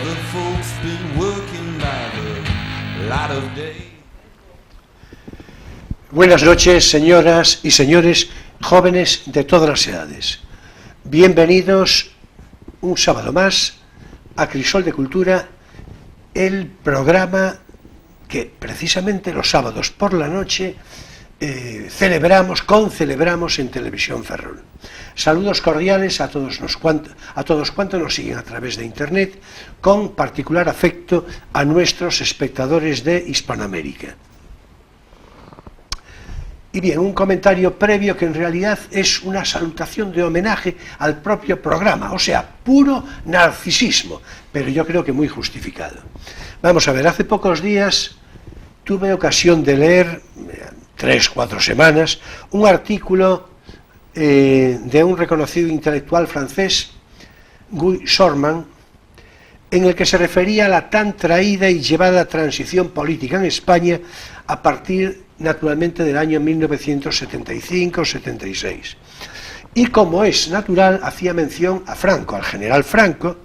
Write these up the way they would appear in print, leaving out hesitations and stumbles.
Other folks been working by the light of day. Buenas noches, señoras y señores, jóvenes de todas las edades. Bienvenidos un sábado más a Crisol de Cultura, el programa que precisamente los sábados por la noche celebramos en Televisión Ferrol. Saludos cordiales a todos cuantos nos siguen a través de Internet, con particular afecto a nuestros espectadores de Hispanoamérica. Y bien, un comentario previo que en realidad es una salutación de homenaje al propio programa, o sea, puro narcisismo, pero yo creo que muy justificado. Vamos a ver, hace pocos días tuve ocasión de leer, 3-4 semanas, un artículo de un reconocido intelectual francés, Guy Sorman, en el que se refería a la tan traída y llevada transición política en España a partir, naturalmente, del año 1975-76. Y como es natural, hacía mención a Franco, al general Franco,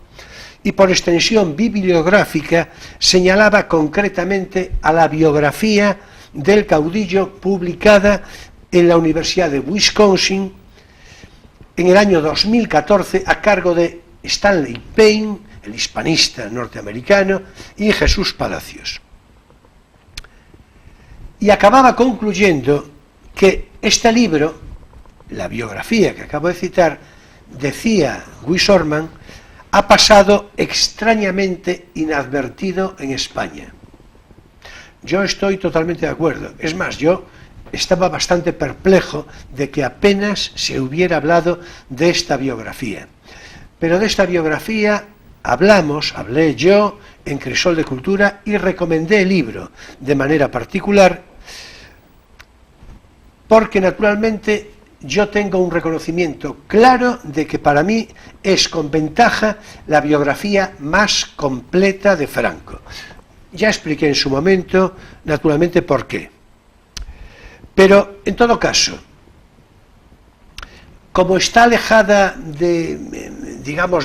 y por extensión bibliográfica señalaba concretamente a la biografía del caudillo publicada en la Universidad de Wisconsin en el año 2014 a cargo de Stanley Payne, el hispanista norteamericano, y Jesús Palacios. Y acababa concluyendo que este libro, la biografía que acabo de citar, decía Guy Sorman, ha pasado extrañamente inadvertido en España. Yo estoy totalmente de acuerdo. Es más, yo estaba bastante perplejo de que apenas se hubiera hablado de esta biografía. Pero de esta biografía hablé yo en Crisol de Cultura y recomendé el libro de manera particular porque naturalmente yo tengo un reconocimiento claro de que para mí es con ventaja la biografía más completa de Franco. Ya expliqué en su momento, naturalmente, por qué. Pero, en todo caso, como está alejada de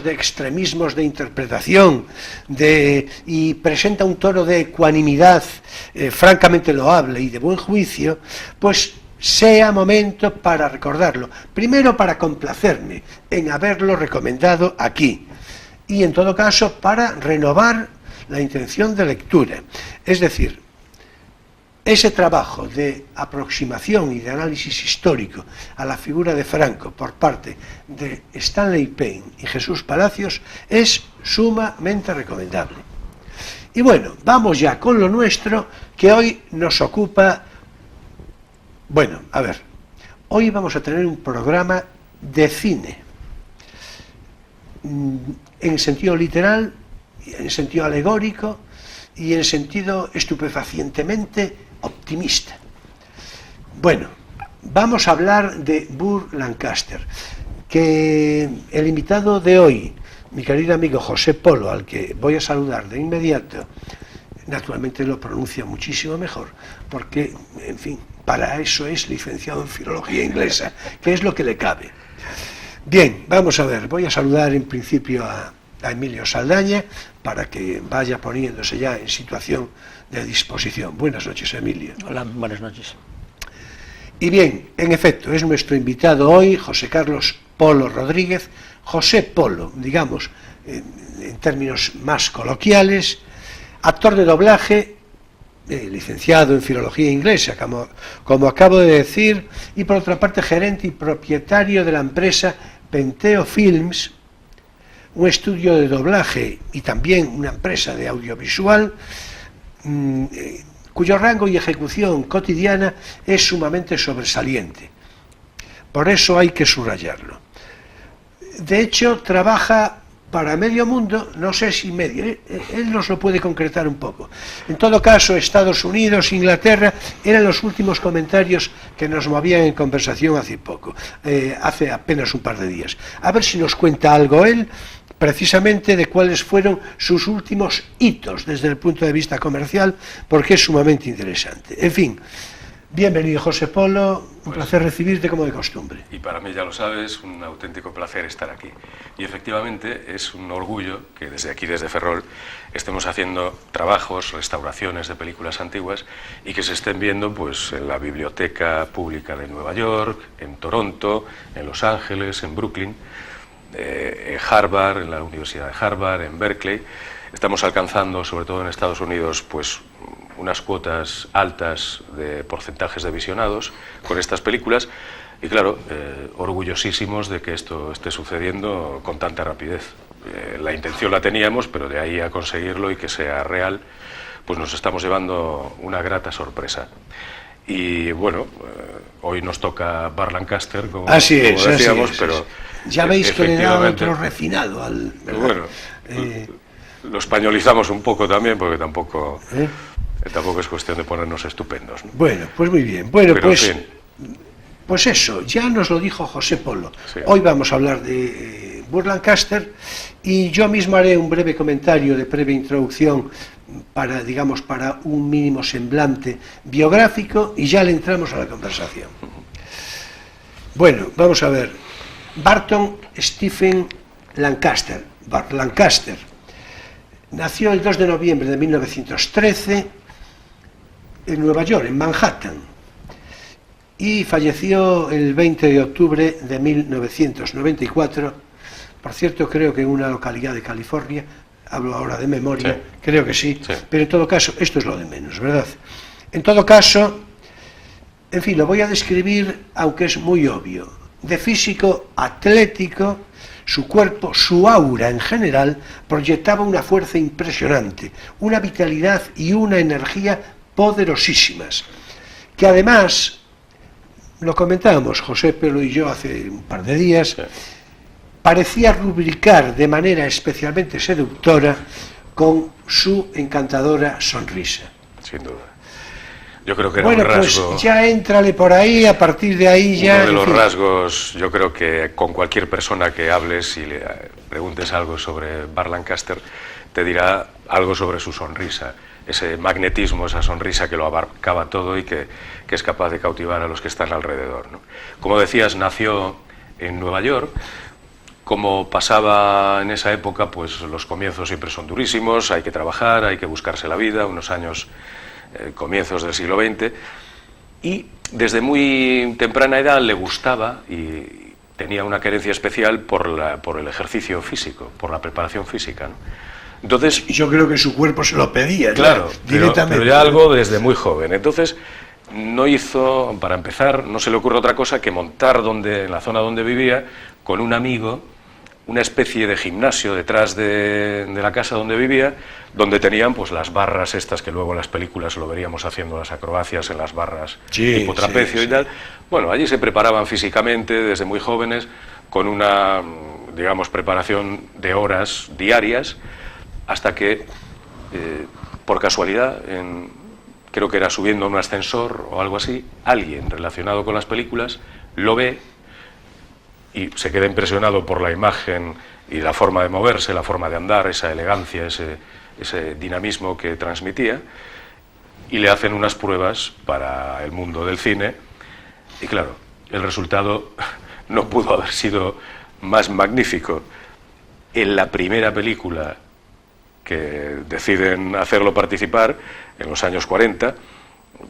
extremismos de interpretación y presenta un tono de ecuanimidad francamente loable y de buen juicio, pues sea momento para recordarlo. Primero, para complacerme en haberlo recomendado aquí, y en todo caso para renovar la intención de lectura. Es decir, ese trabajo de aproximación y de análisis histórico a la figura de Franco por parte de Stanley Payne y Jesús Palacios es sumamente recomendable. Y bueno, vamos ya con lo nuestro, que hoy nos ocupa. Bueno, a ver, hoy vamos a tener un programa de cine, en sentido literal, en sentido alegórico y en sentido estupefacientemente optimista. Bueno, vamos a hablar de Burt Lancaster, que el invitado de hoy, mi querido amigo José Polo, al que voy a saludar de inmediato, naturalmente lo pronuncia muchísimo mejor, porque, en fin, para eso es licenciado en Filología Inglesa, que es lo que le cabe. Bien, vamos a ver, voy a saludar en principio a Emilio Saldaña, para que vaya poniéndose ya en situación de disposición. Buenas noches, Emilio. Hola, buenas noches. Y bien, en efecto, es nuestro invitado hoy, José Carlos Polo Rodríguez, José Polo, digamos, en términos más coloquiales, actor de doblaje, licenciado en Filología Inglesa, como acabo de decir, y por otra parte gerente y propietario de la empresa Penteo Films, un estudio de doblaje y también una empresa de audiovisual, cuyo rango y ejecución cotidiana es sumamente sobresaliente. Por eso hay que subrayarlo. De hecho, trabaja para medio mundo, no sé si medio, él nos lo puede concretar un poco. En todo caso, Estados Unidos, Inglaterra, eran los últimos comentarios que nos movían en conversación hace poco, hace apenas un par de días. A ver si nos cuenta algo él, precisamente de cuáles fueron sus últimos hitos desde el punto de vista comercial, porque es sumamente interesante. En fin, Bienvenido, José Polo, un placer recibirte como de costumbre. Y para mí, ya lo sabes, un auténtico placer estar aquí. Y efectivamente es un orgullo que desde aquí, desde Ferrol, estemos haciendo trabajos, restauraciones de películas antiguas y que se estén viendo pues, en la Biblioteca Pública de Nueva York, en Toronto, en Los Ángeles, en Brooklyn, en Harvard, en la Universidad de Harvard, en Berkeley. Estamos alcanzando, sobre todo en Estados Unidos, pues unas cuotas altas de porcentajes de visionados con estas películas y claro, orgullosísimos de que esto esté sucediendo con tanta rapidez. La intención la teníamos, pero de ahí a conseguirlo y que sea real, pues nos estamos llevando una grata sorpresa. Y bueno, hoy nos toca Burt Lancaster, como decíamos, pero ya veis que le da otro refinado al... Bueno, lo españolizamos un poco también, porque tampoco es cuestión de ponernos estupendos, ¿no? Bueno, pues muy bien. Bueno, pero, pues eso, ya nos lo dijo José Polo. Sí. Hoy vamos a hablar de Burt Lancaster y yo mismo haré un breve comentario de previa introducción para, digamos, para un mínimo semblante biográfico y ya le entramos a la conversación. Bueno, vamos a ver. Barton Stephen Lancaster, Burt Lancaster, nació el 2 de noviembre de 1913 en Nueva York, en Manhattan, y falleció el 20 de octubre de 1994, por cierto, creo que en una localidad de California, hablo ahora de memoria, sí. Creo que sí, pero en todo caso, esto es lo de menos, ¿verdad? En todo caso, en fin, lo voy a describir, aunque es muy obvio, de físico atlético. Su cuerpo, su aura en general, proyectaba una fuerza impresionante, una vitalidad y una energía poderosísimas, que además, lo comentábamos José Polo y yo hace un par de días, parecía rubricar de manera especialmente seductora con su encantadora sonrisa. Sin duda. Yo creo que era un rasgo... Pues ya éntrale por ahí, a partir de ahí ya... Uno de los rasgos, yo creo que con cualquier persona que hables y le preguntes algo sobre Burt Lancaster, te dirá algo sobre su sonrisa, ese magnetismo, esa sonrisa que lo abarcaba todo y que es capaz de cautivar a los que están alrededor, ¿no? Como decías, nació en Nueva York. Como pasaba en esa época, pues los comienzos siempre son durísimos, hay que trabajar, hay que buscarse la vida, unos años... comienzos del siglo XX, y desde muy temprana edad le gustaba y tenía una querencia especial por el ejercicio físico, por la preparación física, ¿no? Entonces, yo creo que su cuerpo se lo pedía, claro, directamente. Pero ya algo desde muy joven. Entonces, no hizo, para empezar, no se le ocurre otra cosa que montar en la zona donde vivía, con un amigo, una especie de gimnasio detrás de la casa donde vivía, donde tenían pues las barras estas que luego en las películas lo veríamos haciendo las acrobacias en las barras tipo trapecio y tal. Bueno, allí se preparaban físicamente desde muy jóvenes con una, digamos, preparación de horas diarias hasta que, por casualidad, creo que era subiendo un ascensor o algo así, alguien relacionado con las películas lo ve y se queda impresionado por la imagen y la forma de moverse, la forma de andar, esa elegancia, ese dinamismo que transmitía, y le hacen unas pruebas para el mundo del cine, y claro, el resultado no pudo haber sido más magnífico. En la primera película que deciden hacerlo participar, en los años 40,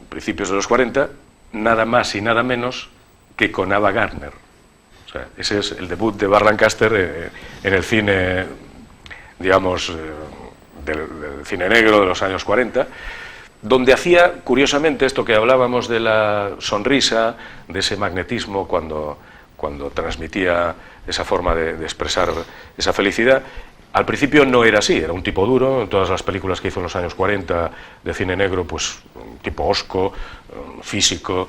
principios de los 40, nada más y nada menos que con Ava Gardner. O sea, ese es el debut de Burt Lancaster en el cine, digamos, del cine negro de los años 40, donde hacía, curiosamente, esto que hablábamos de la sonrisa, de ese magnetismo cuando transmitía esa forma de expresar esa felicidad. Al principio no era así, era un tipo duro. En todas las películas que hizo en los años 40 de cine negro, pues un tipo hosco, físico,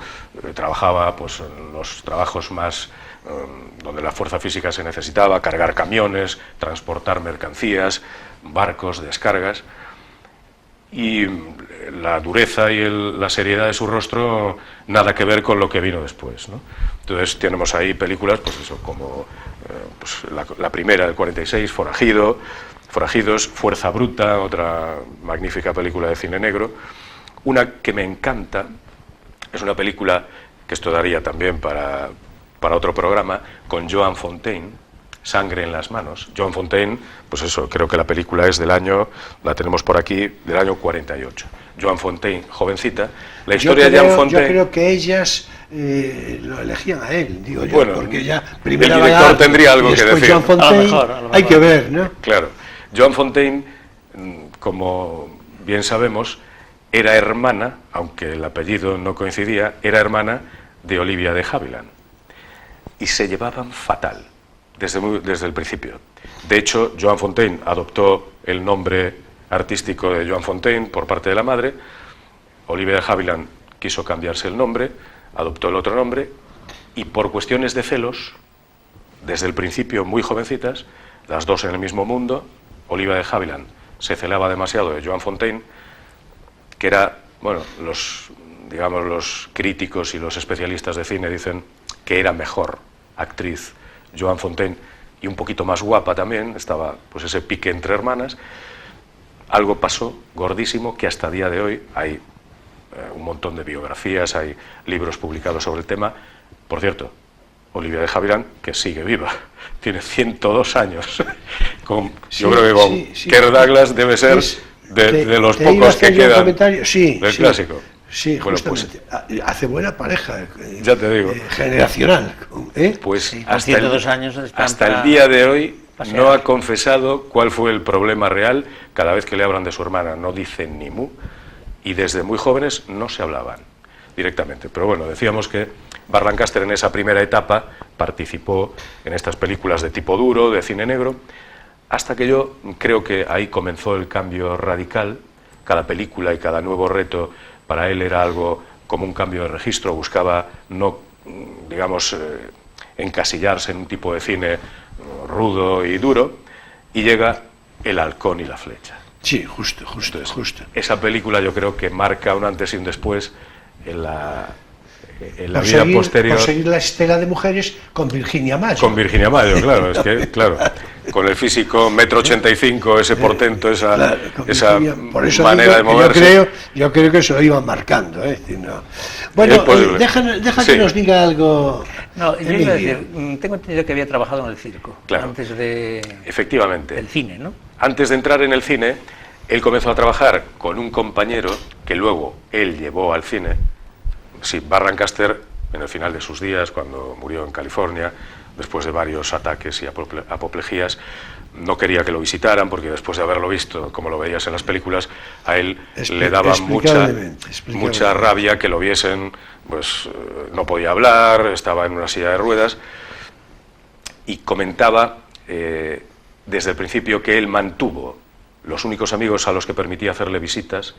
trabajaba pues en los trabajos más donde la fuerza física se necesitaba, cargar camiones, transportar mercancías, barcos, descargas, y la dureza y la seriedad de su rostro nada que ver con lo que vino después, ¿no? Entonces tenemos ahí películas, pues eso, como pues la primera del 46, Forajidos, Fuerza Bruta, otra magnífica película de cine negro, una que me encanta, Es una película que esto daría también para otro programa, con Joan Fontaine, Sangre en las manos. Joan Fontaine, pues eso, creo que la película es del año, la tenemos por aquí, del año 48. Joan Fontaine, jovencita. La historia de Joan Fontaine... Yo creo que ellas lo elegían a él, digo yo, bueno, porque ya el director tendría algo que decir. Joan Fontaine, a lo mejor. hay que ver, ¿no? Claro. Joan Fontaine, como bien sabemos, era hermana, aunque el apellido no coincidía, era hermana de Olivia de Havilland. Y se llevaban fatal, desde el principio. De hecho, Joan Fontaine adoptó el nombre artístico de Joan Fontaine por parte de la madre. Olivia de Havilland quiso cambiarse el nombre, adoptó el otro nombre, y por cuestiones de celos, desde el principio muy jovencitas, las dos en el mismo mundo, Olivia de Havilland se celaba demasiado de Joan Fontaine, que era, bueno, los críticos y los especialistas de cine dicen que era mejor actriz Joan Fontaine y un poquito más guapa también, estaba pues ese pique entre hermanas. Algo pasó gordísimo que hasta día de hoy hay un montón de biografías, hay libros publicados sobre el tema. Por cierto, Olivia de Havilland, que sigue viva, tiene 102 años. Yo creo que con Kirk Douglas debe ser de los pocos que quedan del clásico. Sí, bueno, justamente. Pues, hace buena pareja. Ya te digo. Generacional. Pues sí, hasta el día de hoy no ha confesado cuál fue el problema real. Cada vez que le hablan de su hermana no dicen ni mu, y desde muy jóvenes no se hablaban directamente. Pero bueno, decíamos que Burt Lancaster en esa primera etapa participó en estas películas de tipo duro, de cine negro, hasta que yo creo que ahí comenzó el cambio radical. Cada película y cada nuevo reto para él era algo como un cambio de registro, buscaba no, digamos, encasillarse en un tipo de cine rudo y duro, y llega El halcón y la flecha. Sí, justo. Esa película yo creo que marca un antes y un después en la vida posterior. Por seguir la estela de mujeres con Virginia Mayo. Con Virginia Mayo, claro, es que, claro, con el físico 1,85 m, ese portento, esa manera de moverse. Yo creo que eso lo iban marcando. Bueno, deja que nos diga algo. No, yo iba a decir, tengo entendido que había trabajado en el circo, claro, antes de... Efectivamente. Del cine, ¿no? Antes de entrar en el cine, él comenzó a trabajar con un compañero que luego él llevó al cine. Sí, Burt Lancaster, en el final de sus días, cuando murió en California, después de varios ataques y apoplejías, no quería que lo visitaran, porque después de haberlo visto, como lo veías en las películas, a él le daba mucha rabia que lo viesen, pues no podía hablar, estaba en una silla de ruedas, y comentaba desde el principio que él mantuvo los únicos amigos a los que permitía hacerle visitas.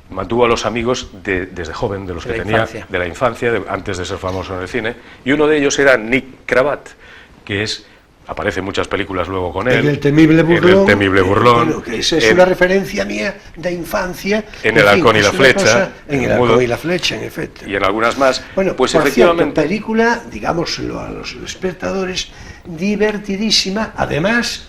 Mantuvo a los amigos desde joven, de los que tenía de la infancia, antes de ser famoso en el cine, y uno de ellos era Nick Cravath, que aparece en muchas películas luego con él. En El temible burlón. El temible burlón. Bueno, que esa es una referencia mía de infancia. En El halcón y la flecha. En El halcón y la flecha, en efecto. Y en algunas más. Bueno, pues por efectivamente. Cierto, película, digámoslo a los espectadores, divertidísima, además,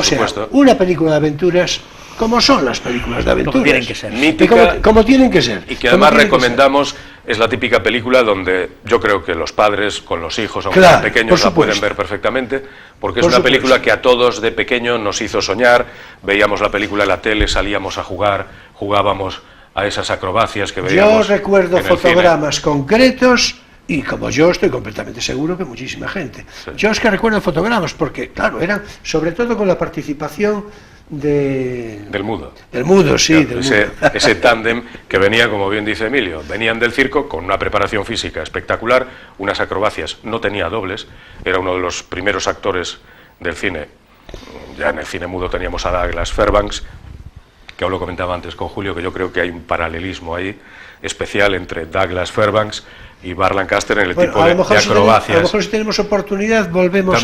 supuesto. una película de aventuras como son las películas de aventuras. Como tienen que ser. Mítica, como tienen que ser. Y que además recomendamos, es la típica película donde yo creo que los padres con los hijos, aunque sean pequeños, la pueden ver perfectamente, porque es una película que a todos de pequeño nos hizo soñar. Veíamos la película en la tele, salíamos a jugar, jugábamos a esas acrobacias que veíamos. Yo recuerdo en el fotogramas concretos. Y como yo estoy completamente seguro que muchísima gente. Sí. Yo es que recuerdo fotogramas porque, claro, eran sobre todo con la participación del mudo. Del mudo, sí. Claro, ese tándem que venía, como bien dice Emilio, venían del circo con una preparación física espectacular, unas acrobacias, no tenía dobles, era uno de los primeros actores del cine. Ya en el cine mudo teníamos a Douglas Fairbanks, que aún lo comentaba antes con Julio, que yo creo que hay un paralelismo ahí especial entre Douglas Fairbanks y Burt Lancaster en el tipo de acrobacias. A lo mejor si tenemos oportunidad volvemos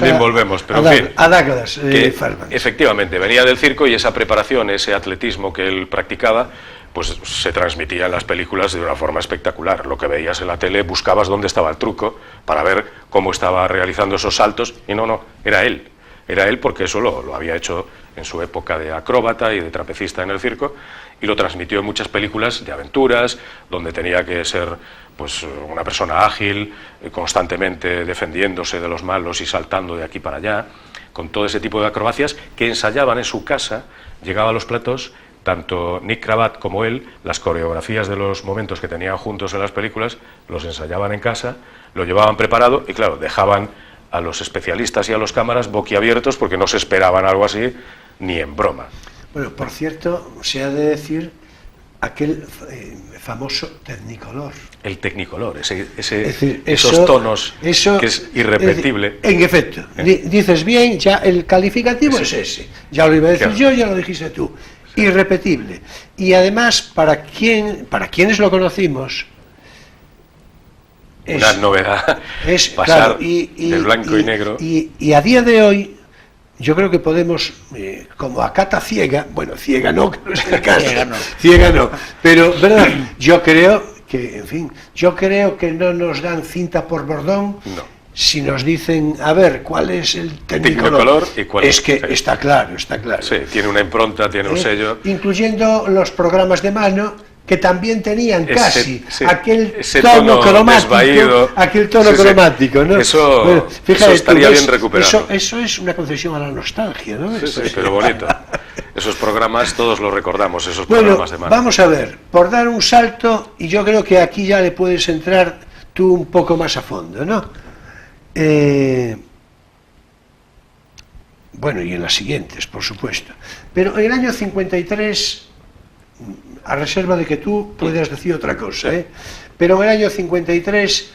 pero en fin, a Douglas Fairbanks. Efectivamente, venía del circo y esa preparación, ese atletismo que él practicaba, pues se transmitía en las películas de una forma espectacular. Lo que veías en la tele, buscabas dónde estaba el truco para ver cómo estaba realizando esos saltos, y no, era él porque eso lo había hecho en su época de acróbata y de trapecista en el circo, y lo transmitió en muchas películas de aventuras, donde tenía que ser pues una persona ágil, constantemente defendiéndose de los malos y saltando de aquí para allá, con todo ese tipo de acrobacias que ensayaban en su casa. Llegaba a los platos, tanto Nick Cravath como él, las coreografías de los momentos que tenían juntos en las películas, los ensayaban en casa, lo llevaban preparado y claro, dejaban a los especialistas y a los cámaras boquiabiertos porque no se esperaban algo así ni en broma. Bueno, por cierto, se ha de decir aquel famoso Technicolor. El Technicolor, Decir, esos tonos, que es irrepetible. En efecto, dices bien, ya el calificativo es ese. Ya lo iba a decir yo, ya lo dijiste tú. Irrepetible. Y además, para quienes lo conocimos, una novedad, es pasar de blanco y negro. Y a día de hoy, yo creo que podemos, como a cata ciega, bueno, ciega no, que no es el caso, ciega no, pero, ¿verdad? Yo creo que, en fin, no nos dan cinta por bordón, no. Si nos dicen, a ver, ¿cuál es el Technicolor y cuál es que sí. Está claro. Sí, tiene una impronta, tiene un sello. Incluyendo los programas de mano, que también tenían casi aquel ese tono cromático, desvaído. aquel tono cromático, ¿no? Eso, bueno, fíjate, eso estaría bien recuperado. Eso es una concesión a la nostalgia, ¿no? Sí, pero bonito. Esos programas todos los recordamos, esos bueno, programas de mano. Vamos a ver, por dar un salto, y yo creo que aquí ya le puedes entrar tú un poco más a fondo, ¿no? Bueno, y en las siguientes, por supuesto. Pero en el año 53, a reserva de que tú puedas decir otra cosa, pero en el año 53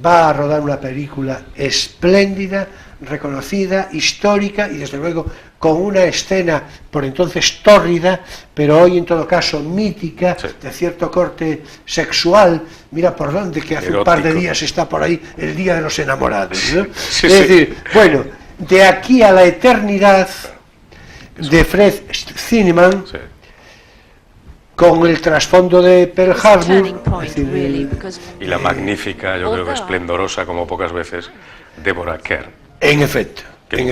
va a rodar una película espléndida, reconocida, histórica y desde luego con una escena por entonces tórrida, pero hoy en todo caso mítica, de cierto corte sexual. Mira por dónde, que hace un par de días está por ahí el Día de los Enamorados, ¿no? Es decir, bueno, de aquí a la eternidad, de Fred Zinnemann, con el trasfondo de Pearl Harbor, y la magnífica, yo creo que esplendorosa como pocas veces, Deborah Kerr. En efecto. En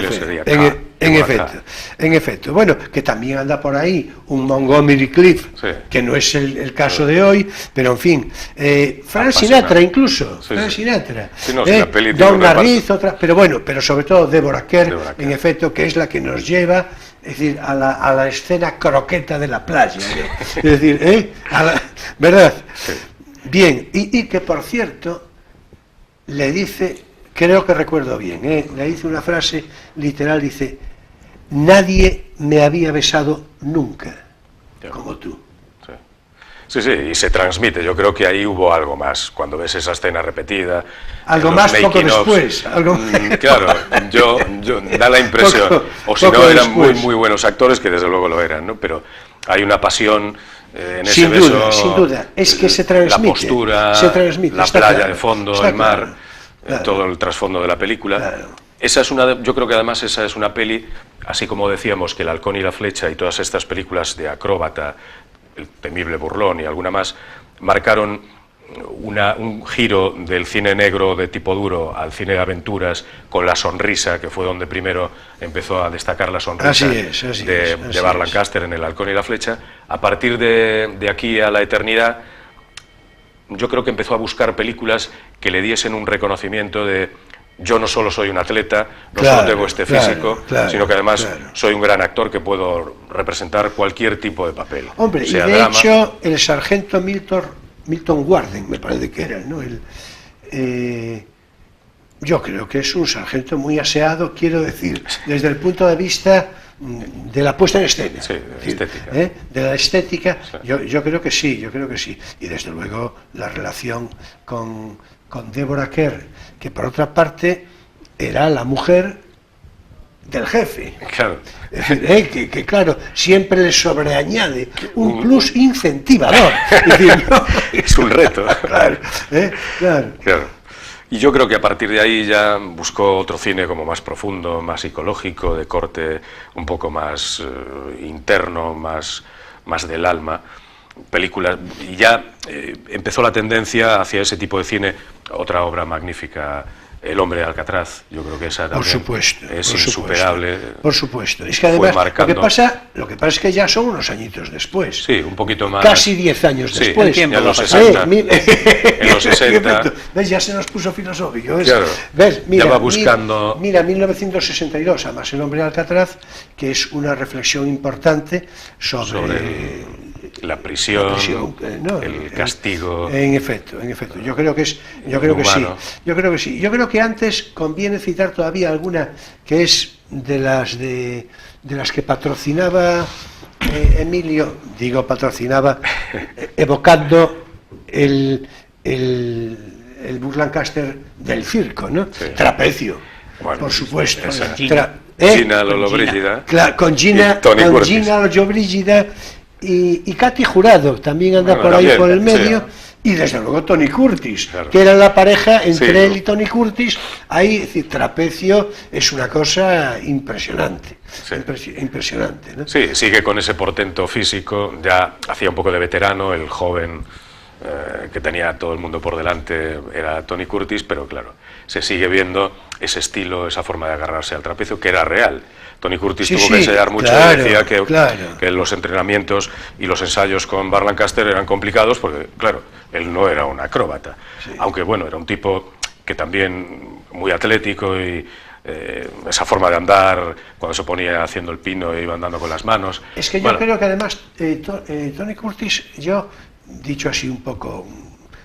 efecto. Bueno, que también anda por ahí un Montgomery Clift, que no es el caso de hoy, pero en fin, Frank Sinatra incluso, Frank Sinatra, Donna Reed, otra, pero bueno, pero sobre todo Deborah Kerr, en efecto, que es la que nos lleva, es decir, a la escena croqueta de la playa, ¿no? Es decir, ¿verdad? Bien, y que por cierto, le dice... Creo que recuerdo bien, le dice una frase literal, dice: nadie me había besado nunca como tú. Sí, y se transmite. Yo creo que ahí hubo algo más, cuando ves esa escena repetida. Algo más poco después. Claro, yo da la impresión, o si no, eran muy buenos actores, que desde luego lo eran, ¿no? Pero hay una pasión en ese beso. Sin duda, es que se transmite. La postura, la playa de fondo, el mar... todo el trasfondo de la película. Esa es yo creo que además esa es una peli, así como decíamos que El halcón y la flecha y todas estas películas de acróbata, El temible burlón y alguna más, marcaron un giro del cine negro de tipo duro al cine de aventuras, con La sonrisa, que fue donde primero empezó a destacar la sonrisa de Burt Lancaster en El halcón y la flecha. A partir de aquí a la eternidad, yo creo que empezó a buscar películas que le diesen un reconocimiento de: yo no solo soy un atleta, no solo tengo este físico, sino que además soy un gran actor que puedo representar cualquier tipo de papel. Hombre, y de hecho el sargento Milton Warden, me parece que era, ¿no? Yo creo que es un sargento muy aseado, quiero decir, desde el punto de vista de la puesta en escena, de la estética, yo creo que sí, y desde luego la relación con Deborah Kerr, que por otra parte era la mujer del jefe, es decir, que claro, siempre le sobreañade un plus incentivador, es decir, ¿no? Es un reto, claro. Y yo creo que a partir de ahí ya buscó otro cine como más profundo, más psicológico, de corte un poco más interno, más del alma, películas, y ya empezó la tendencia hacia ese tipo de cine. Otra obra magnífica El hombre de Alcatraz, yo creo que esa también es insuperable. Por supuesto. Es que además lo que pasa es que ya son unos añitos después. Sí, un poquito más. Casi 10 años después. En los 60. En los 60. ¿Ves? Ya se nos puso filosófico. ¿Ves? Claro. ¿Ves? Mira, ya va buscando. Mira, 1962, además El hombre de Alcatraz, que es una reflexión importante sobre la prisión, el castigo. En efecto, yo creo que sí. Yo creo que antes conviene citar todavía alguna que es de las que patrocinaba Emilio, digo patrocinaba, evocando el Burt Lancaster del circo, ¿no? Sí. Trapecio, bueno, por supuesto. Gina Lollobrigida. Claro, con Gina Lollobrigida. Y Katy Jurado también anda por ahí por el medio, y desde luego Tony Curtis, claro, que era la pareja entre él y Tony Curtis. Ahí, es decir, Trapecio es una cosa impresionante, impresionante, ¿no? Sí, sigue con ese portento físico, ya hacía un poco de veterano, el joven que tenía todo el mundo por delante era Tony Curtis, pero claro, se sigue viendo ese estilo, esa forma de agarrarse al trapecio, que era real. Tony Curtis tuvo que ensayar mucho, y decía que los entrenamientos y los ensayos con Burt Lancaster eran complicados porque, claro, él no era un acróbata, aunque bueno, era un tipo que también muy atlético y esa forma de andar, cuando se ponía haciendo el pino e iba andando con las manos. Es que yo creo que además Tony Curtis, yo, dicho así un poco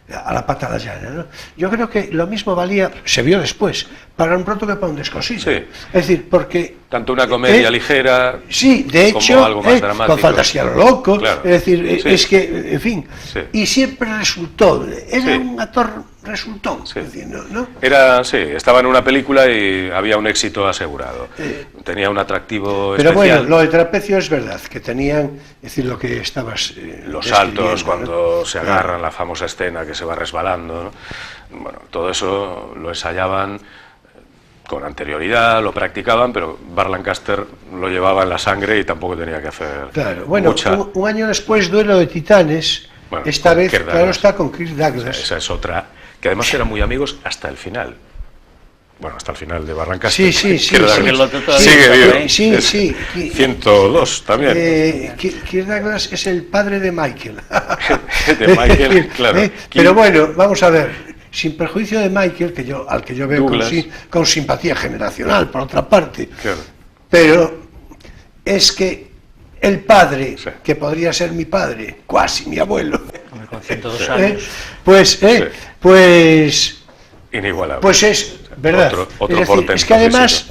a la patada llana, ¿no? Yo creo que lo mismo valía, se vio después, para un pronto que para un descosido. Sí. Es decir, porque tanto una comedia ligera, sí, de hecho, como algo más dramático, con fantasía a lo loco, claro. Es decir, es que, en fin, y siempre resultó, era un actor resultón, es decir, ¿no? Estaba en una película y había un éxito asegurado, tenía un atractivo pero especial. Bueno, lo de Trapecio es verdad, que tenían, es decir, lo que estabas los saltos, cuando se agarran, la famosa escena que se va resbalando, ¿no? Bueno, todo eso lo ensayaban con anterioridad, lo practicaban, pero Burt Lancaster lo llevaba en la sangre y tampoco tenía que hacer un año después, Duelo de Titanes, esta vez, claro, está con Kirk Douglas. Esa es otra, que además eran muy amigos hasta el final. Bueno, hasta el final de Burt Lancaster. Sí. Sigue vivo. Sí. 102 también. Kirk Douglas es el padre de Michael. De Michael, claro. Pero bueno, vamos a ver. Sin perjuicio de Michael, al que yo veo con simpatía generacional, por otra parte. Claro. Pero es que el padre, que podría ser mi padre, cuasi mi abuelo, con 102 años, pues inigualable. Pues es verdad. Otro es decir, es que además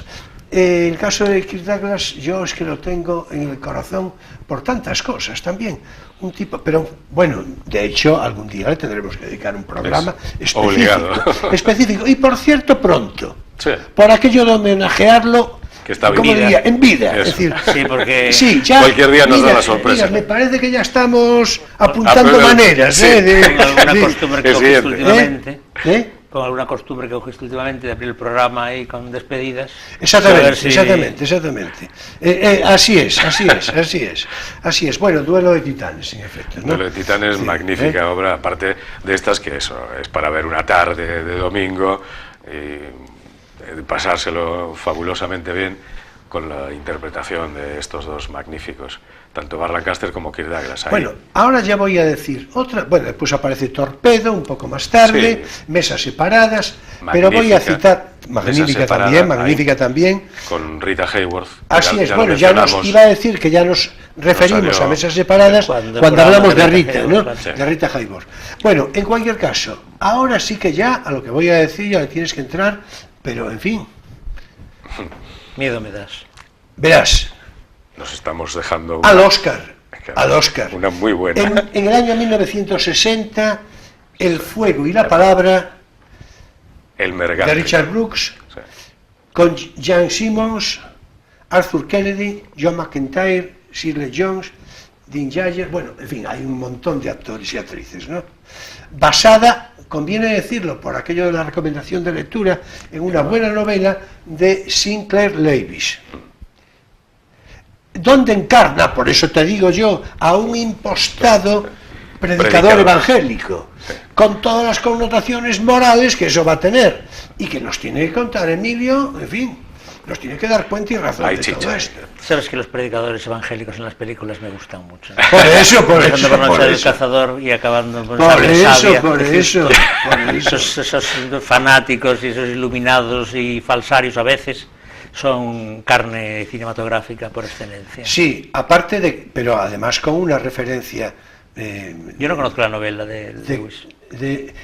el caso de Kirk Douglas, yo es que lo tengo en el corazón por tantas cosas también. Un tipo, pero bueno, de hecho algún día le tendremos que dedicar un programa específico. Y por cierto, pronto, por aquello de homenajearlo, que está en vida. Es decir, porque ya, cualquier día nos da la sorpresa. Me parece que ya estamos apuntando maneras. Con alguna costumbre que cogiste últimamente. Con alguna costumbre que cogiste últimamente de abrir el programa ahí con despedidas. Exactamente. Así es. Bueno, Duelo de Titanes, en efecto, ¿no? Duelo de Titanes, magnífica obra, aparte de estas que es para ver una tarde de domingo y pasárselo fabulosamente bien con la interpretación de estos dos magníficos, tanto Burt Lancaster como Kirk Douglas. Bueno, ahora ya voy a decir otra. Bueno, después aparece Torpedo un poco más tarde, Mesas separadas, pero voy a citar magnífica también, con Rita Hayworth. Así es, bueno, ya nos iba a decir que ya nos referimos a Mesas separadas cuando hablamos de Rita, ¿no? De Rita Hayworth. Bueno, en cualquier caso, ahora sí que ya a lo que voy a decir ya le tienes que entrar, pero en fin. Miedo me das. Verás. Nos estamos dejando al Oscar. Una muy buena. En el año 1960, El fuego y la palabra, de Richard Brooks, con Jan Simmons, Arthur Kennedy, John McIntyre, Shirley Jones, Dean Yeager, bueno, en fin, hay un montón de actores y actrices, ¿no? Basada, conviene decirlo por aquello de la recomendación de lectura, en una buena novela de Sinclair Lewis, donde encarna, por eso te digo yo, a un impostado predicador evangélico, con todas las connotaciones morales que eso va a tener, y que nos tiene que contar Emilio, en fin, nos tiene que dar cuenta y razón de todo esto. Sabes que los predicadores evangélicos en las películas me gustan mucho, ¿no? Por eso, empezando por Noche del Cazador y acabando por eso. Esos fanáticos y esos iluminados y falsarios a veces son carne cinematográfica por excelencia. Sí, aparte de, pero además con una referencia. Yo no conozco la novela de Lewis.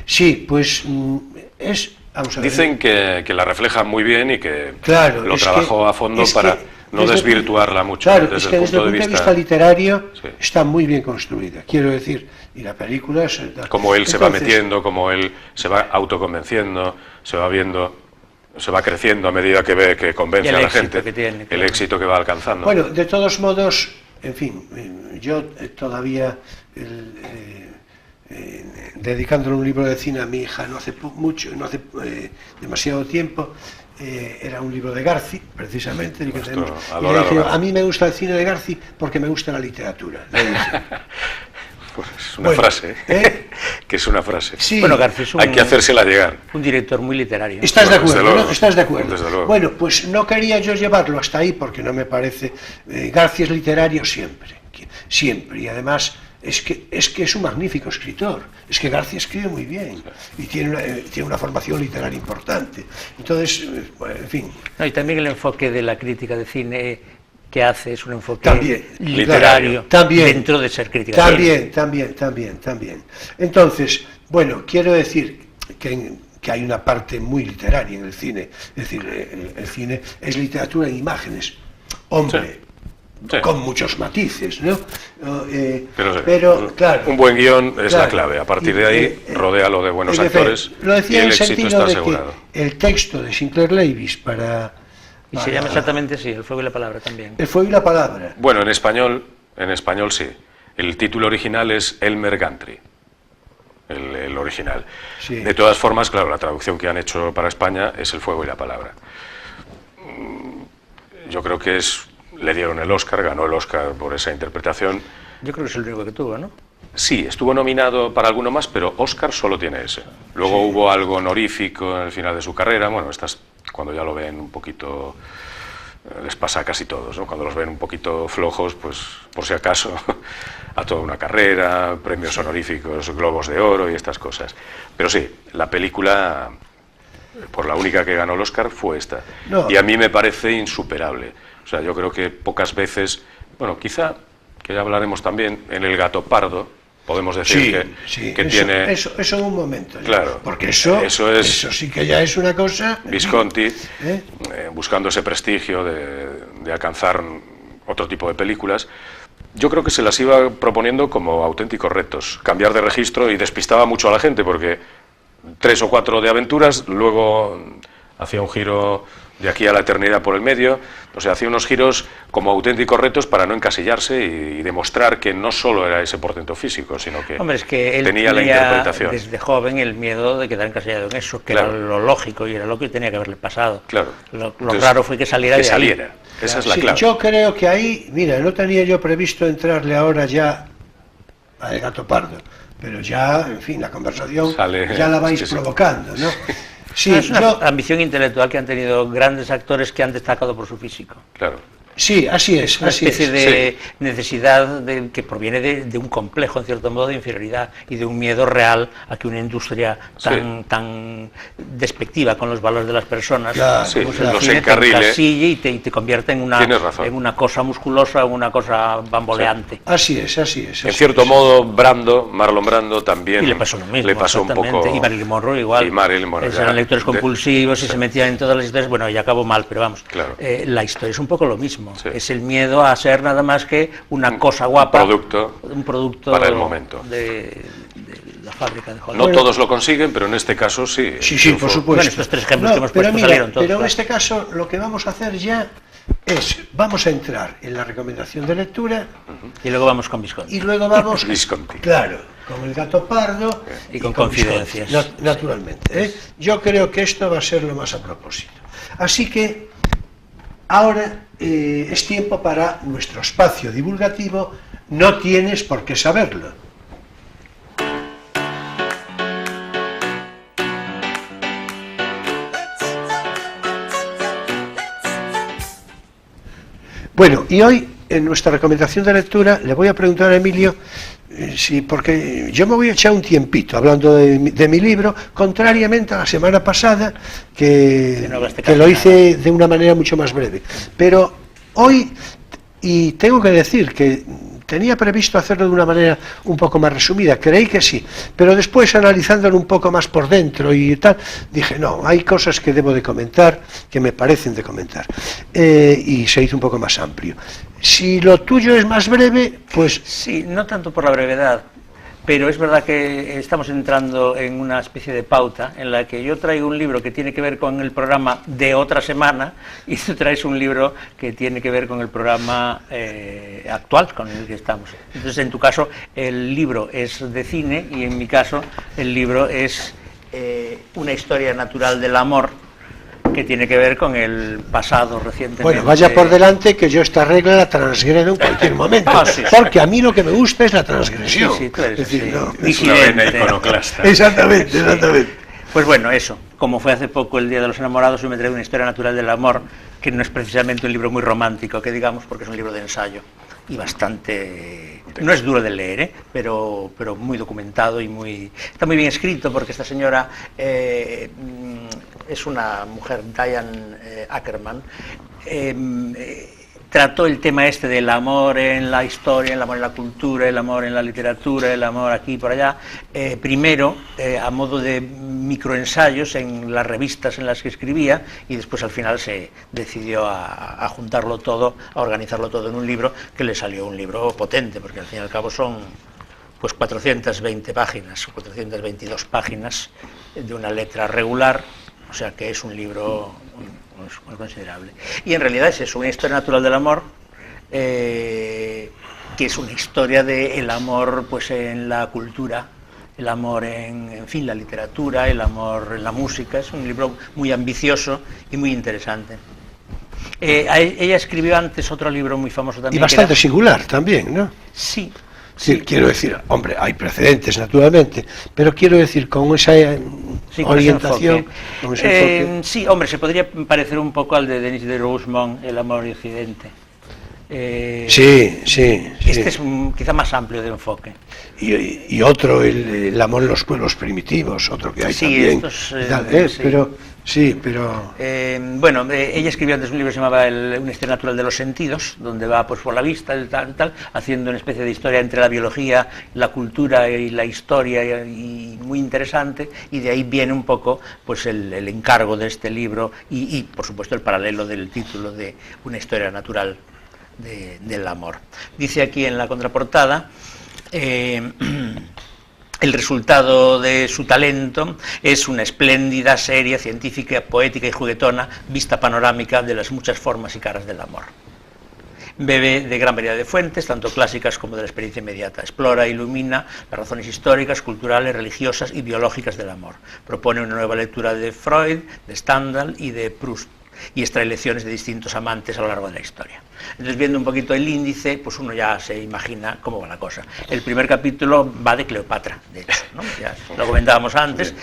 Sí, pues es. Vamos a ver. Dicen que la refleja muy bien y que claro, lo trabajó a fondo para no desvirtuarla mucho. Claro, es que desde el punto de vista literario está muy bien construida, quiero decir, y la película es... Como él se va metiendo, como él se va autoconvenciendo, se va viendo, se va creciendo a medida que ve que convence a la gente, el éxito que va alcanzando. Bueno, de todos modos, en fin, yo todavía... dedicándole un libro de cine a mi hija no hace demasiado tiempo, era un libro de Garci, precisamente, y a mí me gusta el cine de Garci porque me gusta la literatura. Pues es una frase, que es una frase. Sí. Bueno, Garci es hay que hacérsela llegar. Un director muy literario. ¿Estás de acuerdo? ¿No? ¿Estás de acuerdo? Desde luego. Bueno, pues no quería yo llevarlo hasta ahí porque no me parece... Garci es literario siempre, y además... Es que es un magnífico escritor, es que García escribe muy bien y tiene una formación literaria importante, entonces, bueno, en fin. No, y también el enfoque de la crítica de cine que hace es un enfoque también, literario también, dentro de ser crítica de cine. También. Entonces, bueno, quiero decir que hay una parte muy literaria en el cine, es decir, el cine es literatura en imágenes, hombre. Sí. Sí. Con muchos matices, ¿no? Pero claro, un buen guión es la clave. A partir de ahí, rodéalo de buenos actores y el éxito está asegurado. El texto de Sinclair Lewis para... Y se llama exactamente así, El fuego y la palabra también. El fuego y la palabra. Bueno, en español sí. El título original es Elmer Gantry, el original. Sí. De todas formas, claro, la traducción que han hecho para España es El fuego y la palabra. Yo creo que le dieron el Oscar, ganó el Oscar por esa interpretación. Yo creo que es el único que tuvo, ¿no? Sí, estuvo nominado para alguno más, pero Oscar solo tiene ese. Luego hubo algo honorífico en el final de su carrera. Bueno, cuando ya lo ven un poquito, les pasa a casi todos, ¿no? Cuando los ven un poquito flojos, pues por si acaso, a toda una carrera, premios honoríficos, Globos de Oro y estas cosas. Pero sí, la película, por la única que ganó el Oscar, fue esta. No. Y a mí me parece insuperable. O sea, yo creo que pocas veces, bueno, quizá, que ya hablaremos también, en El gato pardo, podemos decir que tiene... Eso en un momento. Claro. Porque eso sí que ya es una cosa... Visconti, buscando ese prestigio de alcanzar otro tipo de películas, yo creo que se las iba proponiendo como auténticos retos, cambiar de registro, y despistaba mucho a la gente, porque 3 o 4 de aventuras, luego hacía un giro de aquí a la eternidad por el medio, o sea, hacía unos giros como auténticos retos para no encasillarse y demostrar que no solo era ese portento físico, sino que, es que él tenía la interpretación. Desde joven el miedo de quedar encasillado en eso, que era lo lógico y era lo que tenía que haberle pasado. Claro. Lo raro fue que saliera de ahí. Esa es la clave. Yo creo que ahí, mira, no tenía yo previsto entrarle ahora ya al gato pardo, pero ya, en fin, la conversación ya la vais provocando, ¿no? Sí, es una ambición intelectual que han tenido grandes actores que han destacado por su físico. Claro. Sí, así es. Una especie de necesidad que proviene de un complejo, en cierto modo, de inferioridad y de un miedo real a que una industria tan despectiva con los valores de las personas los encarrile, te encasille y te convierta en una cosa musculosa, en una cosa bamboleante. Así es. En cierto modo, Marlon Brando también le pasó lo mismo. Le pasó un poco. Y Marilyn Monroe igual. Eran lectores compulsivos y se metían en todas las historias. Bueno, ya acabó mal, pero vamos. Claro. La historia es un poco lo mismo. Es el miedo a ser nada más que una cosa guapa, un producto para el momento de la fábrica de Hollywood. No todos lo consiguen, pero en este caso sí. Sí, por supuesto. Bueno, estos 3 ejemplos que hemos puesto salieron todos. Pero en este caso lo que vamos a hacer ya vamos a entrar en la recomendación de lectura y luego vamos con Visconti. Y luego vamos, Visconti. Claro, con El gato pardo y con Confidencias. Naturalmente. Yo creo que esto va a ser lo más a propósito. Así que ahora es tiempo para nuestro espacio divulgativo. No tienes por qué saberlo. Bueno, y hoy, en nuestra recomendación de lectura, le voy a preguntar a Emilio, sí, porque yo me voy a echar un tiempito hablando de mi libro, contrariamente a la semana pasada, que lo hice de una manera mucho más breve. Pero hoy, y tengo que decir que tenía previsto hacerlo de una manera un poco más resumida, creí que sí, pero después analizándolo un poco más por dentro y tal, dije, no, hay cosas que debo de comentar, que me parecen de comentar, y se hizo un poco más amplio. Si lo tuyo es más breve, pues... Sí, no tanto por la brevedad, pero es verdad que estamos entrando en una especie de pauta en la que yo traigo un libro que tiene que ver con el programa de otra semana y tú traes un libro que tiene que ver con el programa actual con el que estamos. Entonces, en tu caso, el libro es de cine y en mi caso, el libro es una historia natural del amor que tiene que ver con el pasado recientemente. Bueno, vaya por delante que yo esta regla la transgredo en cualquier momento, sí, porque a mí lo que me gusta es la transgresión. Sí, tú eres, es decir, sí, no, es una vena iconoclasta. Exactamente, exactamente. Pues bueno, eso, como fue hace poco el Día de los Enamorados, yo me traigo una historia natural del amor, que no es precisamente un libro muy romántico, que digamos, porque es un libro de ensayo y bastante... No es duro de leer, pero muy documentado y muy... Está muy bien escrito porque esta señora es una mujer, Diane Ackerman, trató el tema este del amor en la historia, el amor en la cultura, el amor en la literatura, el amor aquí y por allá, primero a modo de microensayos en las revistas en las que escribía y después al final se decidió a juntarlo todo, a organizarlo todo en un libro, que le salió un libro potente, porque al fin y al cabo son pues 420 páginas o 422 páginas de una letra regular, o sea que es un libro muy considerable. Y en realidad es eso, una historia natural del amor, que es una historia del amor pues en la cultura, el amor en fin, la literatura, el amor en la música. Es un libro muy ambicioso y muy interesante. Ella escribió antes otro libro muy famoso también. Y bastante singular también, ¿no? Sí. Sí, quiero decir, hombre, hay precedentes naturalmente, pero quiero decir, con esa orientación, con ese enfoque. Sí, hombre, se podría parecer un poco al de Denis de Rougemont, El amor y Occidente. Sí. Este es quizá más amplio de enfoque. Y otro, el amor en los pueblos primitivos, otro que hay también. Sí. Bueno, ella escribió antes un libro que se llamaba Una historia natural de los sentidos, donde va pues por la vista, tal, haciendo una especie de historia entre la biología, la cultura y la historia, y muy interesante, y de ahí viene un poco pues el encargo de este libro y por supuesto el paralelo del título de Una historia natural del amor. Dice aquí en la contraportada, el resultado de su talento es una espléndida, seria, científica, poética y juguetona vista panorámica de las muchas formas y caras del amor. Bebe de gran variedad de fuentes, tanto clásicas como de la experiencia inmediata. Explora e ilumina las razones históricas, culturales, religiosas y biológicas del amor. Propone una nueva lectura de Freud, de Stendhal y de Proust, y extrae lecciones de distintos amantes a lo largo de la historia. Entonces, viendo un poquito el índice, pues uno ya se imagina cómo va la cosa. El primer capítulo va de Cleopatra, de hecho, ¿no? Ya lo comentábamos antes,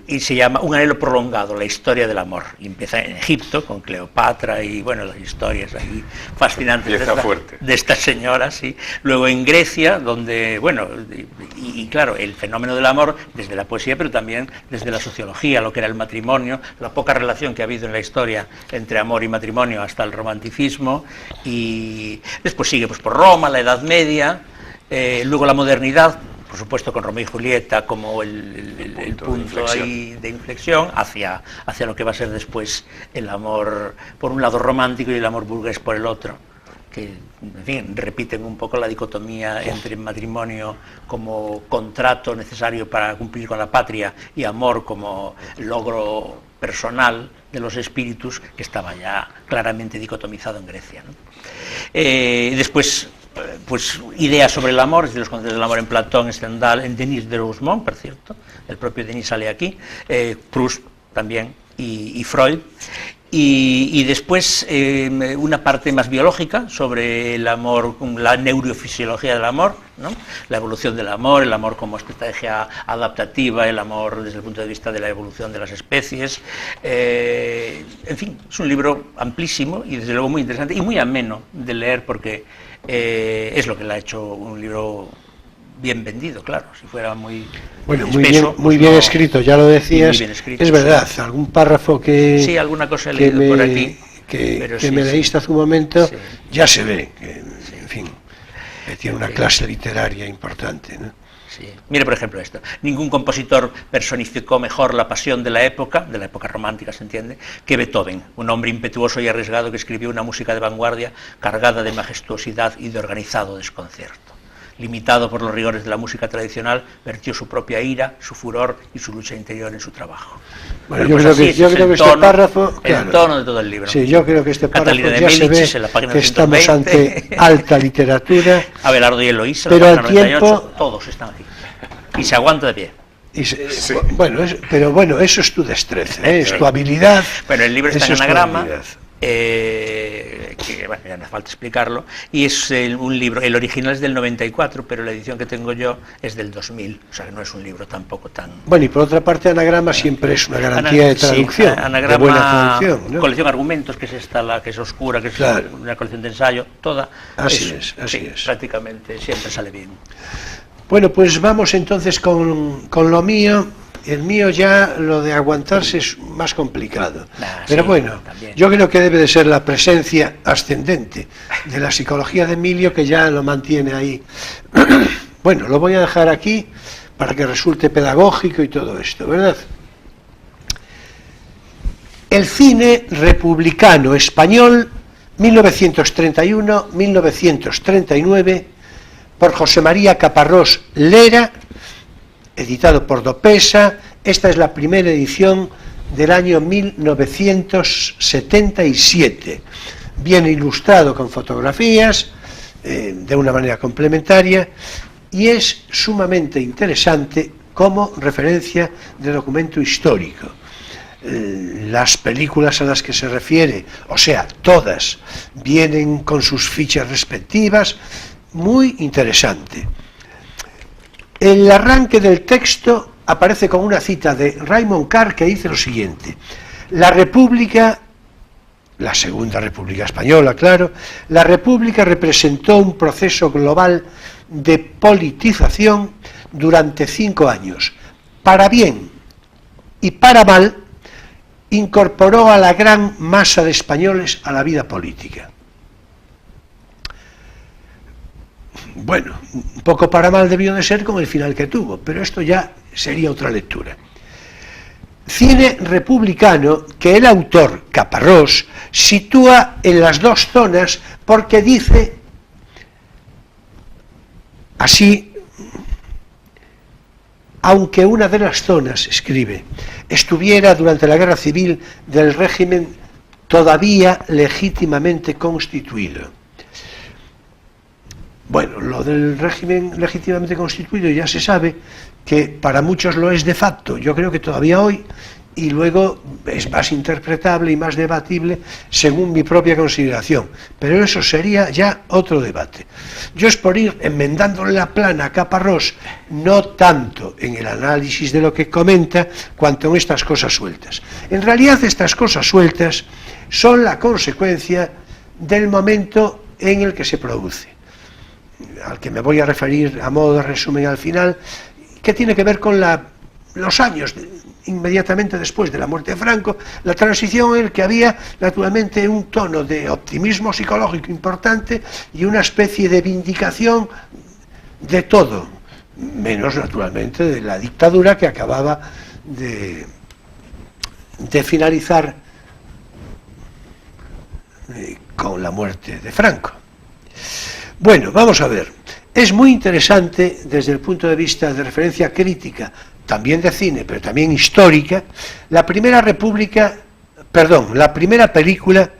y se llama Un anhelo prolongado, la historia del amor. Y empieza en Egipto, con Cleopatra y, bueno, las historias ahí fascinantes de esta señora, sí. Luego en Grecia, donde, bueno, y claro, el fenómeno del amor desde la poesía, pero también desde la sociología, lo que era el matrimonio, la poca relación que ha habido en la historia entre amor y matrimonio hasta el romanticismo, y después sigue pues por Roma, la Edad Media, luego la modernidad, por supuesto con Romeo y Julieta como el punto ahí de inflexión hacia lo que va a ser después el amor, por un lado romántico y el amor burgués por el otro, que en fin, repiten un poco la dicotomía entre matrimonio como contrato necesario para cumplir con la patria y amor como logro personal de los espíritus, que estaba ya claramente dicotomizado en Grecia, ¿no? Después, pues ideas sobre el amor, desde los conceptos del amor en Platón, en Stendhal, en Denis de Rougemont, por cierto, el propio Denis sale aquí, Proust también, y Freud. Y después una parte más biológica sobre el amor, la neurofisiología del amor, ¿no? La evolución del amor, el amor como estrategia adaptativa, el amor desde el punto de vista de la evolución de las especies. En fin, es un libro amplísimo y desde luego muy interesante y muy ameno de leer, porque es lo que le ha hecho un libro bien vendido, claro. Si fuera muy espeso, muy bien escrito, ya lo decías. Escrito, es verdad, sí. Algún párrafo que sí, alguna cosa he leído por aquí, que sí, me leíste hace un momento, sí. Ya se ve que, en fin, que tiene una clase literaria importante, ¿no? Sí. Mire, por ejemplo, esto. Ningún compositor personificó mejor la pasión de la época romántica, se entiende, que Beethoven, un hombre impetuoso y arriesgado que escribió una música de vanguardia cargada de majestuosidad y de organizado desconcierto. Limitado por los rigores de la música tradicional, vertió su propia ira, su furor y su lucha interior en su trabajo. Bueno, yo creo que este párrafo... Claro, el tono de todo el libro. Sí, yo creo que este párrafo ya se ve que estamos ante alta literatura. Abelardo y Eloísa, pero la al página 98, tiempo... todos están aquí. Y se aguanta de pie. Sí. Bueno, eso es tu destreza, es tu habilidad. Bueno, el libro está en anagrama, que bueno, ya no hace falta explicarlo, y es un libro, el original es del 94, pero la edición que tengo yo es del 2000, o sea que no es un libro tampoco tan... Bueno, y por otra parte, anagrama siempre es una garantía de traducción, sí, anagrama, de buena traducción, ¿no? Colección Argumentos, que es esta, la que es oscura, que es claro. Una colección de ensayo, toda. Así es. Prácticamente siempre sale bien. Bueno, pues vamos entonces con lo mío. El mío ya, lo de aguantarse es más complicado. Pero sí, bueno, también. Yo creo que debe de ser la presencia ascendente de la psicología de Emilio, que ya lo mantiene ahí. Bueno, lo voy a dejar aquí para que resulte pedagógico y todo esto, ¿verdad? El cine republicano español, 1931-1939, por José María Caparrós Lera, editado por Dopesa. Esta es la primera edición del año 1977. Viene ilustrado con fotografías, de una manera complementaria, y es sumamente interesante como referencia de documento histórico. Las películas a las que se refiere, o sea, todas, vienen con sus fichas respectivas, muy interesante. El arranque del texto aparece con una cita de Raymond Carr que dice lo siguiente: la República, la Segunda República Española, claro, la República representó un proceso global de politización durante 5 años. Para bien y para mal, incorporó a la gran masa de españoles a la vida política. Bueno, un poco para mal debió de ser con el final que tuvo, pero esto ya sería otra lectura. Cine republicano que el autor, Caparrós, sitúa en las dos zonas porque dice así: aunque una de las zonas, escribe, estuviera durante la guerra civil del régimen todavía legítimamente constituido. Bueno, lo del régimen legítimamente constituido ya se sabe que para muchos lo es de facto, yo creo que todavía hoy, y luego es más interpretable y más debatible según mi propia consideración, pero eso sería ya otro debate. Yo es por ir enmendándole la plana a Caparrós, no tanto en el análisis de lo que comenta, cuanto en estas cosas sueltas. En realidad estas cosas sueltas son la consecuencia del momento en el que se produce, al que me voy a referir a modo de resumen al final, que tiene que ver con los años inmediatamente después de la muerte de Franco, la transición en la que había naturalmente un tono de optimismo psicológico importante y una especie de vindicación de todo, menos naturalmente de la dictadura que acababa de finalizar con la muerte de Franco. Bueno, vamos a ver, es muy interesante desde el punto de vista de referencia crítica, también de cine, pero también histórica, la primera película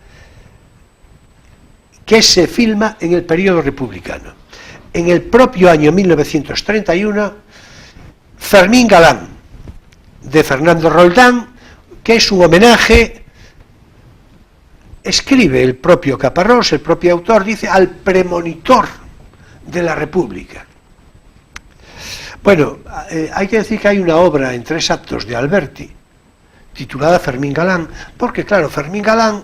que se filma en el periodo republicano. En el propio año 1931, Fermín Galán, de Fernando Roldán, que es un homenaje escribe el propio Caparrós, el propio autor, dice al premonitor de la República. Bueno, hay que decir que hay una obra en 3 actos de Alberti, titulada Fermín Galán, porque claro, Fermín Galán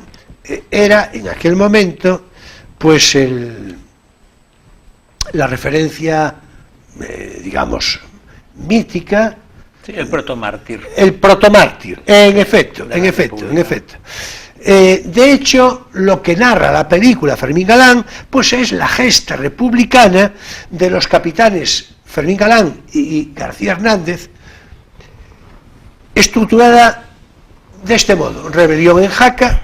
era en aquel momento pues la referencia, digamos, mítica. Sí, el protomártir. El protomártir, en efecto. De hecho, lo que narra la película Fermín Galán, pues es la gesta republicana de los capitanes Fermín Galán y García Hernández, estructurada de este modo: rebelión en Jaca,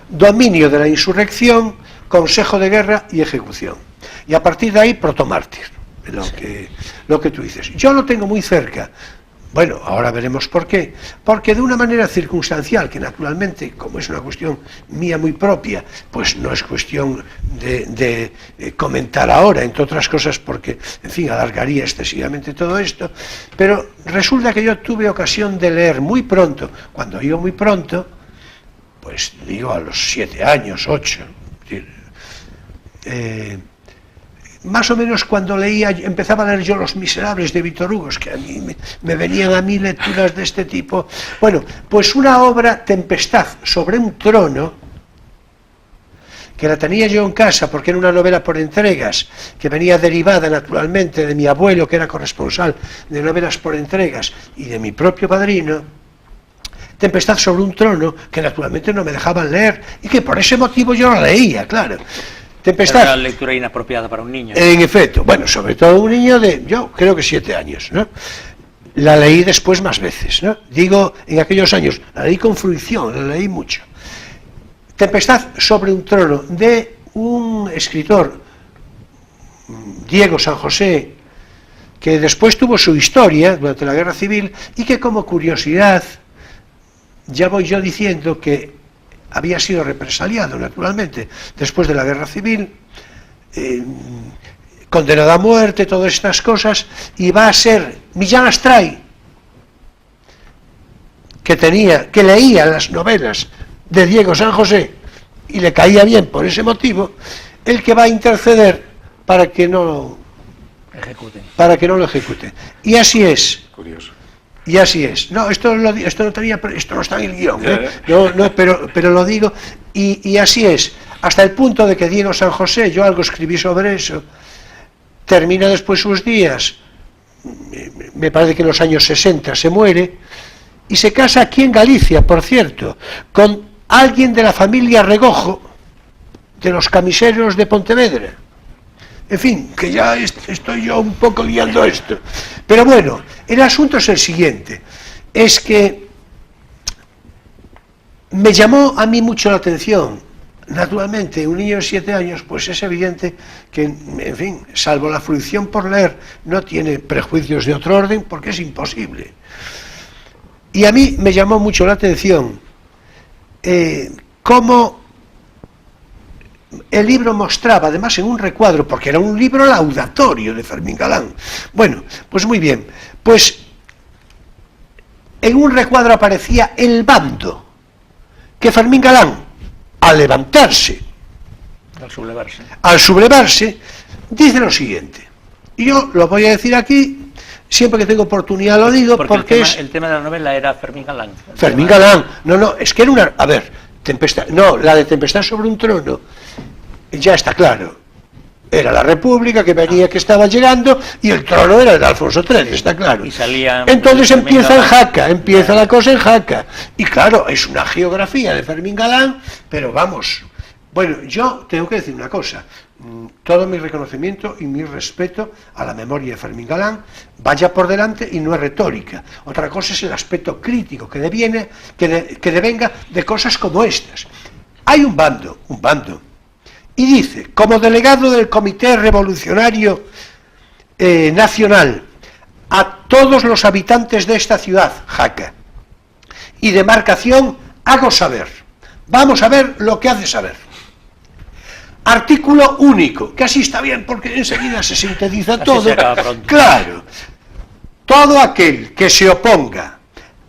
dominio de la insurrección, consejo de guerra y ejecución. Y a partir de ahí, protomártir, lo que tú dices. Yo lo tengo muy cerca. Bueno, ahora veremos por qué. Porque de una manera circunstancial, que naturalmente, como es una cuestión mía muy propia, pues no es cuestión de comentar ahora, entre otras cosas porque, en fin, alargaría excesivamente todo esto, pero resulta que yo tuve ocasión de leer muy pronto, cuando digo muy pronto, pues digo a los 7 años, 8, más o menos cuando leía, empezaba a leer yo Los Miserables de Víctor Hugo, que a mí me venían a mí lecturas de este tipo. Bueno, pues una obra, Tempestad sobre un trono, que la tenía yo en casa porque era una novela por entregas, que venía derivada naturalmente de mi abuelo, que era corresponsal de novelas por entregas, y de mi propio padrino. Tempestad sobre un trono, que naturalmente no me dejaban leer, y que por ese motivo yo la leía, claro. Tempestad. Era una lectura inapropiada para un niño. En efecto, bueno, sobre todo un niño de, yo creo que 7 años, ¿no? La leí después más veces, ¿no? Digo, en aquellos años, la leí con fruición, la leí mucho. Tempestad sobre un trono, de un escritor, Diego San José, que después tuvo su historia durante la Guerra Civil, y que como curiosidad, ya voy yo diciendo que había sido represaliado, naturalmente, después de la Guerra Civil, condenado a muerte, todas estas cosas, y va a ser Millán Astray, que leía las novelas de Diego San José, y le caía bien por ese motivo, el que va a interceder para que no lo ejecuten. Y así es. Curioso. Y así es. No, esto no está en el guión, ¿eh? No, pero lo digo, y así es. Hasta el punto de que Diego San José, yo algo escribí sobre eso, termina después sus días, me parece que en los años 60 se muere, y se casa aquí en Galicia, por cierto, con alguien de la familia Regojo, de los camiseros de Pontevedra. En fin, que ya estoy yo un poco liando esto. Pero bueno, el asunto es el siguiente, es que me llamó a mí mucho la atención. Naturalmente, un niño de 7 años, pues es evidente que, en fin, salvo la fruición por leer, no tiene prejuicios de otro orden, porque es imposible. Y a mí me llamó mucho la atención cómo el libro mostraba, además en un recuadro, porque era un libro laudatorio de Fermín Galán. Bueno, pues muy bien, pues en un recuadro aparecía el bando que Fermín Galán, al levantarse, al sublevarse, dice lo siguiente, y yo lo voy a decir aquí, siempre que tengo oportunidad lo digo, porque el tema de la novela era Fermín Galán. Fermín Galán, no, es que era una, a ver, Tempestad, no, la de Tempestad sobre un trono, ya está claro, era la República que venía, que estaba llegando, y el trono era el de Alfonso XIII, está claro. Y salía, entonces empieza en Jaca, empieza la cosa en Jaca, y claro, es una geografía de Fermín Galán, pero vamos, bueno, yo tengo que decir una cosa, todo mi reconocimiento y mi respeto a la memoria de Fermín Galán vaya por delante, y no es retórica. Otra cosa es el aspecto crítico que devenga de cosas como estas. Hay un bando, y dice, como delegado del Comité Revolucionario Nacional, a todos los habitantes de esta ciudad, Jaca, y demarcación, hago saber. Vamos a ver lo que hace saber. Artículo único, que así está bien porque enseguida se sintetiza así todo. se acaba pronto. Claro, todo aquel que se oponga,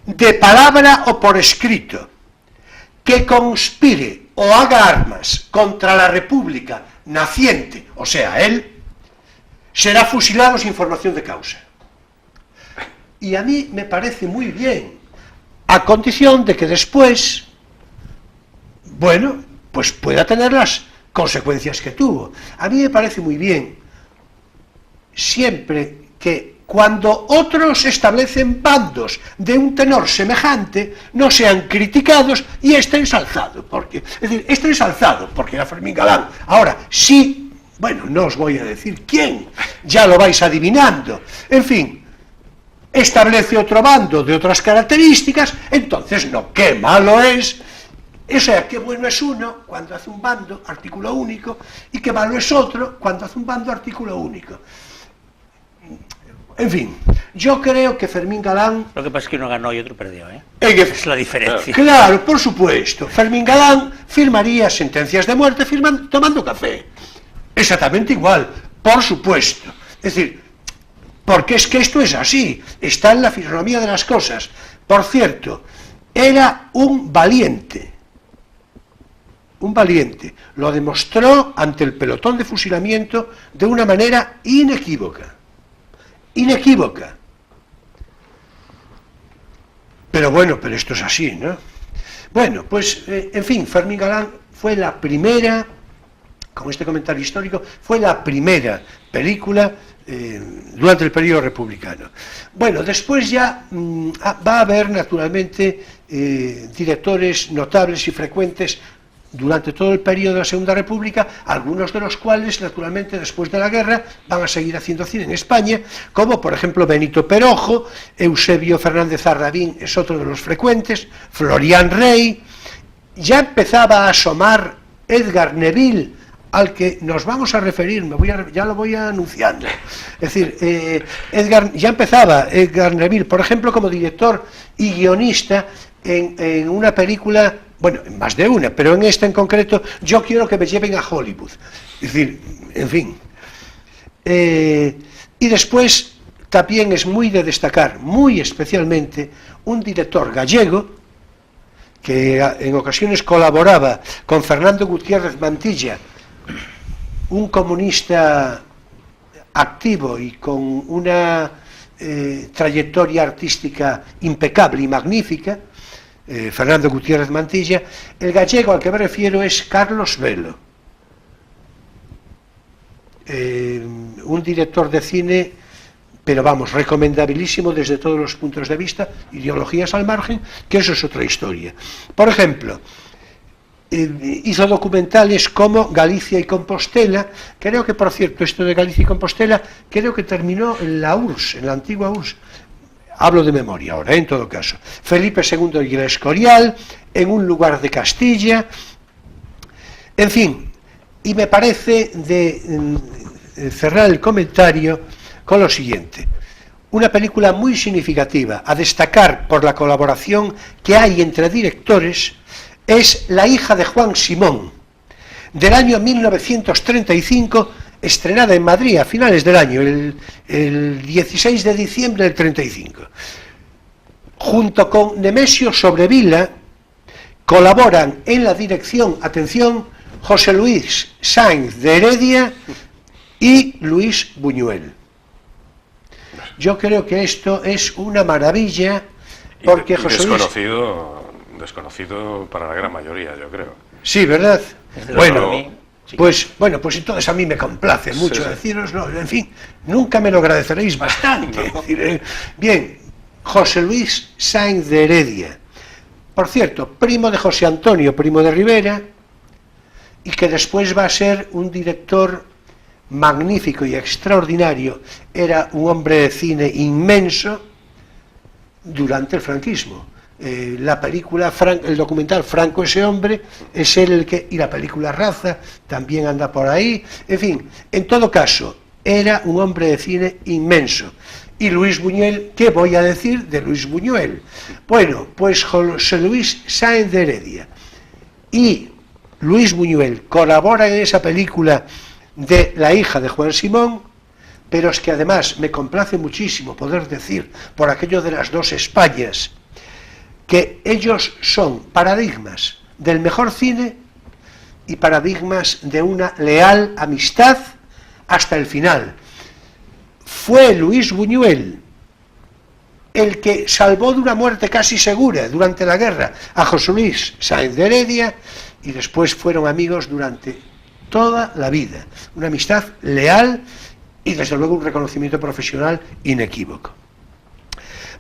de palabra o por escrito, que conspire o haga armas contra la República naciente, o sea, él, será fusilado sin formación de causa. Y a mí me parece muy bien, a condición de que después, bueno, pues pueda tener las consecuencias que tuvo. A mí me parece muy bien, siempre que cuando otros establecen bandos de un tenor semejante, no sean criticados y esté ensalzado, porque, es decir, esté ensalzado, porque era Fermín Galán. Ahora, sí, bueno, no os voy a decir quién, ya lo vais adivinando, en fin, establece otro bando de otras características, entonces no, qué malo es, o sea, qué bueno es uno cuando hace un bando, artículo único, y qué malo es otro cuando hace un bando, artículo único. En fin, yo creo que Fermín Galán... Lo que pasa es que uno ganó y otro perdió, ¿eh? Es la diferencia. Claro, por supuesto. Fermín Galán firmaría sentencias de muerte tomando café. Exactamente igual, por supuesto. Es decir, porque es que esto es así, está en la fisonomía de las cosas. Por cierto, era un valiente. Un valiente. Lo demostró ante el pelotón de fusilamiento de una manera inequívoca. Inequívoca. Pero bueno, pero esto es así, ¿no? Bueno, pues, en fin, Fermín Galán fue la primera, con este comentario histórico, fue la primera película durante el periodo republicano. Bueno, después ya va a haber, naturalmente, directores notables y frecuentes durante todo el periodo de la Segunda República, algunos de los cuales, naturalmente, después de la guerra, van a seguir haciendo cine en España, como, por ejemplo, Benito Perojo, Eusebio Fernández Arrabín es otro de los frecuentes, Florian Rey, ya empezaba a asomar Edgar Neville, al que nos vamos a referir, ya lo voy anunciando. Es decir, ya empezaba Edgar Neville, por ejemplo, como director y guionista en una película, bueno, en más de una, pero en esta en concreto, Yo quiero que me lleven a Hollywood. Es decir, en fin. Y después también es muy de destacar, muy especialmente, un director gallego que en ocasiones colaboraba con Fernando Gutiérrez Mantilla, un comunista activo y con una trayectoria artística impecable y magnífica, Fernando Gutiérrez Mantilla. El gallego al que me refiero es Carlos Velo, un director de cine, pero vamos, recomendabilísimo desde todos los puntos de vista, ideologías al margen, que eso es otra historia. Por ejemplo, hizo documentales como Galicia y Compostela. Creo que, por cierto, esto de Galicia y Compostela, creo que terminó en la URSS, en la antigua URSS. Hablo de memoria ahora, en todo caso. Felipe II y el Escorial, En un lugar de Castilla, en fin. Y me parece de cerrar el comentario con lo siguiente. Una película muy significativa, a destacar por la colaboración que hay entre directores, es La hija de Juan Simón, del año 1935, estrenada en Madrid a finales del año, el 16 de diciembre del 35. Junto con Nemesio Sobrevila, colaboran en la dirección, atención, José Luis Sáenz de Heredia y Luis Buñuel. Yo creo que esto es una maravilla, porque José Luis... Desconocido para la gran mayoría, yo creo. Sí, ¿verdad? Bueno, pues entonces a mí me complace mucho decíroslo. En fin, nunca me lo agradeceréis bastante. Es decir, bien, José Luis Sáenz de Heredia, por cierto, primo de José Antonio Primo de Rivera, y que después va a ser un director magnífico y extraordinario. Era un hombre de cine inmenso durante el franquismo. La película, el documental Franco ese hombre, es él el que, y la película Raza también anda por ahí. En fin, en todo caso, era un hombre de cine inmenso. Y Luis Buñuel, ¿qué voy a decir de Luis Buñuel? Bueno, pues José Luis Sáenz de Heredia y Luis Buñuel colaboran en esa película de La hija de Juan Simón, pero es que además me complace muchísimo poder decir, por aquello de las dos Españas, que ellos son paradigmas del mejor cine y paradigmas de una leal amistad hasta el final. Fue Luis Buñuel el que salvó de una muerte casi segura durante la guerra a José Luis Sáenz de Heredia, y después fueron amigos durante toda la vida. Una amistad leal y desde luego un reconocimiento profesional inequívoco.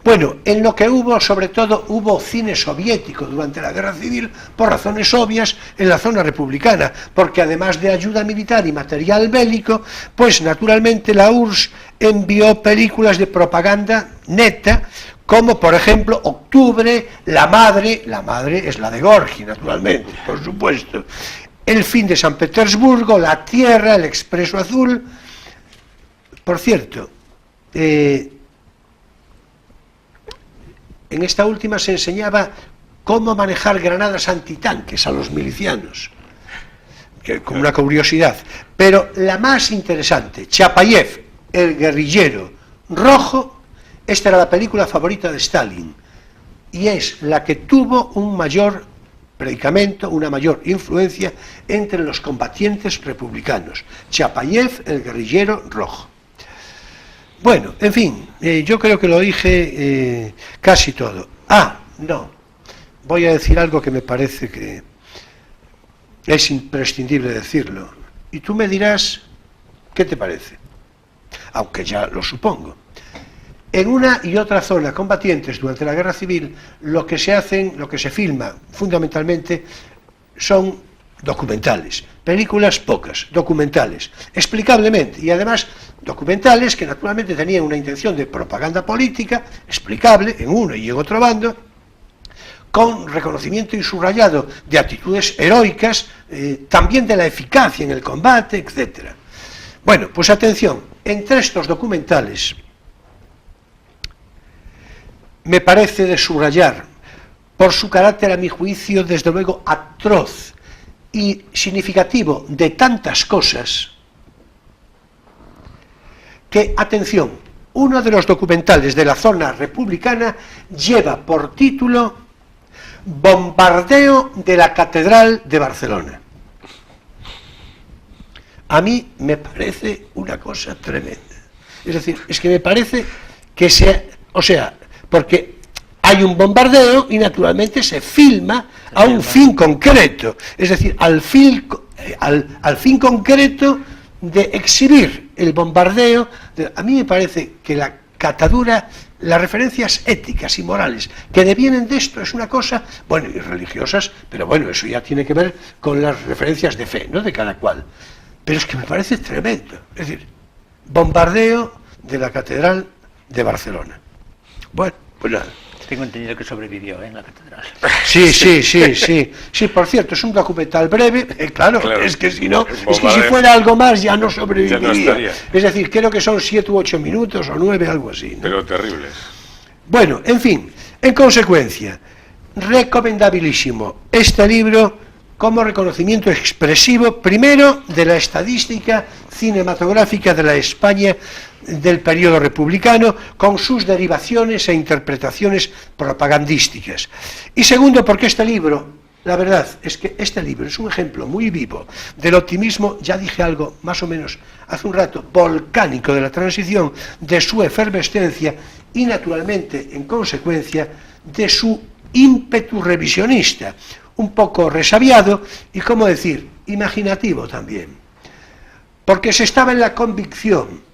Bueno, en lo que hubo, sobre todo, hubo cine soviético durante la guerra civil, por razones obvias, en la zona republicana, porque además de ayuda militar y material bélico, pues naturalmente la URSS envió películas de propaganda neta, como por ejemplo Octubre, La Madre es la de Gorki, naturalmente, por supuesto, El fin de San Petersburgo, La Tierra, El Expreso Azul. Por cierto, en esta última se enseñaba cómo manejar granadas antitanques a los milicianos, como una curiosidad. Pero la más interesante, Chapayev, el guerrillero rojo, esta era la película favorita de Stalin, y es la que tuvo un mayor predicamento, una mayor influencia entre los combatientes republicanos. Chapayev, el guerrillero rojo. Bueno, en fin, yo creo que lo dije casi todo. No, voy a decir algo que me parece que es imprescindible decirlo. Y tú me dirás, ¿qué te parece? Aunque ya lo supongo. En una y otra zona combatientes durante la guerra civil, lo que se filma fundamentalmente son documentales, películas pocas, documentales, explicablemente, y además documentales que naturalmente tenían una intención de propaganda política, explicable en uno y en otro bando, con reconocimiento y subrayado de actitudes heroicas, también de la eficacia en el combate, etc. Bueno, pues atención, entre estos documentales me parece de subrayar, por su carácter a mi juicio desde luego atroz y significativo de tantas cosas, que, atención, uno de los documentales de la zona republicana lleva por título Bombardeo de la Catedral de Barcelona. A mí me parece una cosa tremenda. Es decir, es que me parece que porque hay un bombardeo y naturalmente se filma a un fin concreto, es decir, al fin concreto de exhibir el bombardeo. A mí me parece que la catadura, las referencias éticas y morales que devienen de esto es una cosa, bueno, y religiosas, pero bueno, eso ya tiene que ver con las referencias de fe, ¿no?, de cada cual. Pero es que me parece tremendo, es decir, bombardeo de la Catedral de Barcelona. Bueno, pues nada. Tengo entendido que sobrevivió en la catedral. Sí, por cierto, es un documental breve, claro, es que si no, es que si fuera algo más ya no sobreviviría. Ya no, es decir, creo que son 7 u 8 minutos o 9, algo así, ¿no? Pero terribles. Bueno, en fin, en consecuencia, recomendabilísimo este libro como reconocimiento expresivo, primero, de la estadística cinematográfica de la España del periodo republicano, con sus derivaciones e interpretaciones propagandísticas. Y segundo, porque este libro, la verdad es que este libro es un ejemplo muy vivo del optimismo, ya dije algo más o menos hace un rato, volcánico de la transición, de su efervescencia y naturalmente, en consecuencia, de su ímpetu revisionista, un poco resabiado y, ¿cómo decir?, imaginativo también. Porque se estaba en la convicción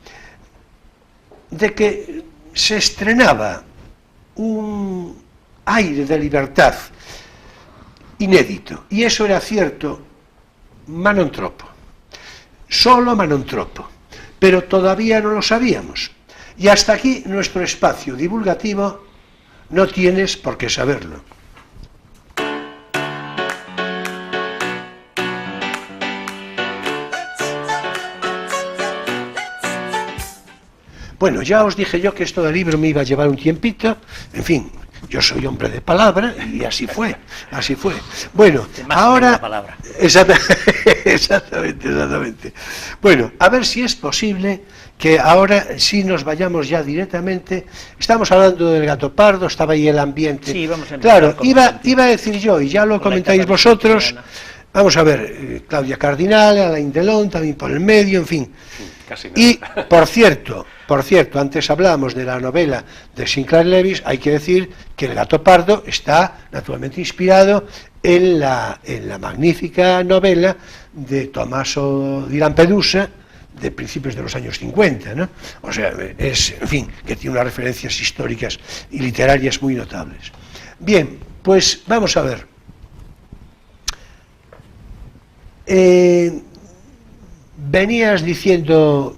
de que se estrenaba un aire de libertad inédito, y eso era cierto Manon Tropo, solo Manon Tropo, pero todavía no lo sabíamos, y hasta aquí nuestro espacio divulgativo. No tienes por qué saberlo. Bueno, ya os dije yo que esto del libro me iba a llevar un tiempito, en fin, yo soy hombre de palabra y así fue. Bueno, ahora... Exactamente. Bueno, a ver si es posible que ahora sí nos vayamos ya directamente. Estamos hablando del Gato Pardo, estaba ahí el ambiente. Sí, vamos a claro, iba a decir yo, y ya lo comentáis vosotros, vamos a ver, Claudia Cardinal, Alain Delon, también por el medio, en fin. Casi nada. Y, por cierto, antes hablábamos de la novela de Sinclair Lewis, hay que decir que El gato pardo está naturalmente inspirado en la magnífica novela de Tommaso di Lampedusa, de principios de los años 50, ¿no? O sea, en fin, que tiene unas referencias históricas y literarias muy notables. Bien, pues vamos a ver. Venías diciendo,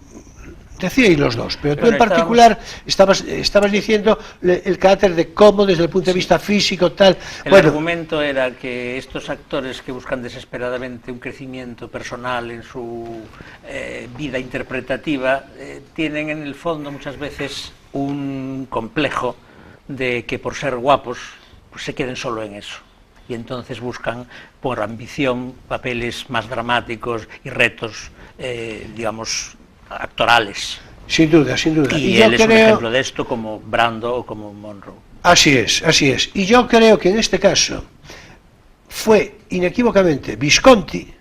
decíais los dos, pero tú en particular estabas diciendo el carácter de cómo desde el punto de vista físico, tal. El argumento era que estos actores que buscan desesperadamente un crecimiento personal en su vida interpretativa tienen en el fondo muchas veces un complejo de que por ser guapos pues se queden solo en eso. Y entonces buscan, por ambición, papeles más dramáticos y retos, digamos, actorales. Sin duda, sin duda. Y él es un ejemplo de esto, como Brando o como Monroe. Así es, así es. Y yo creo que en este caso fue inequívocamente Visconti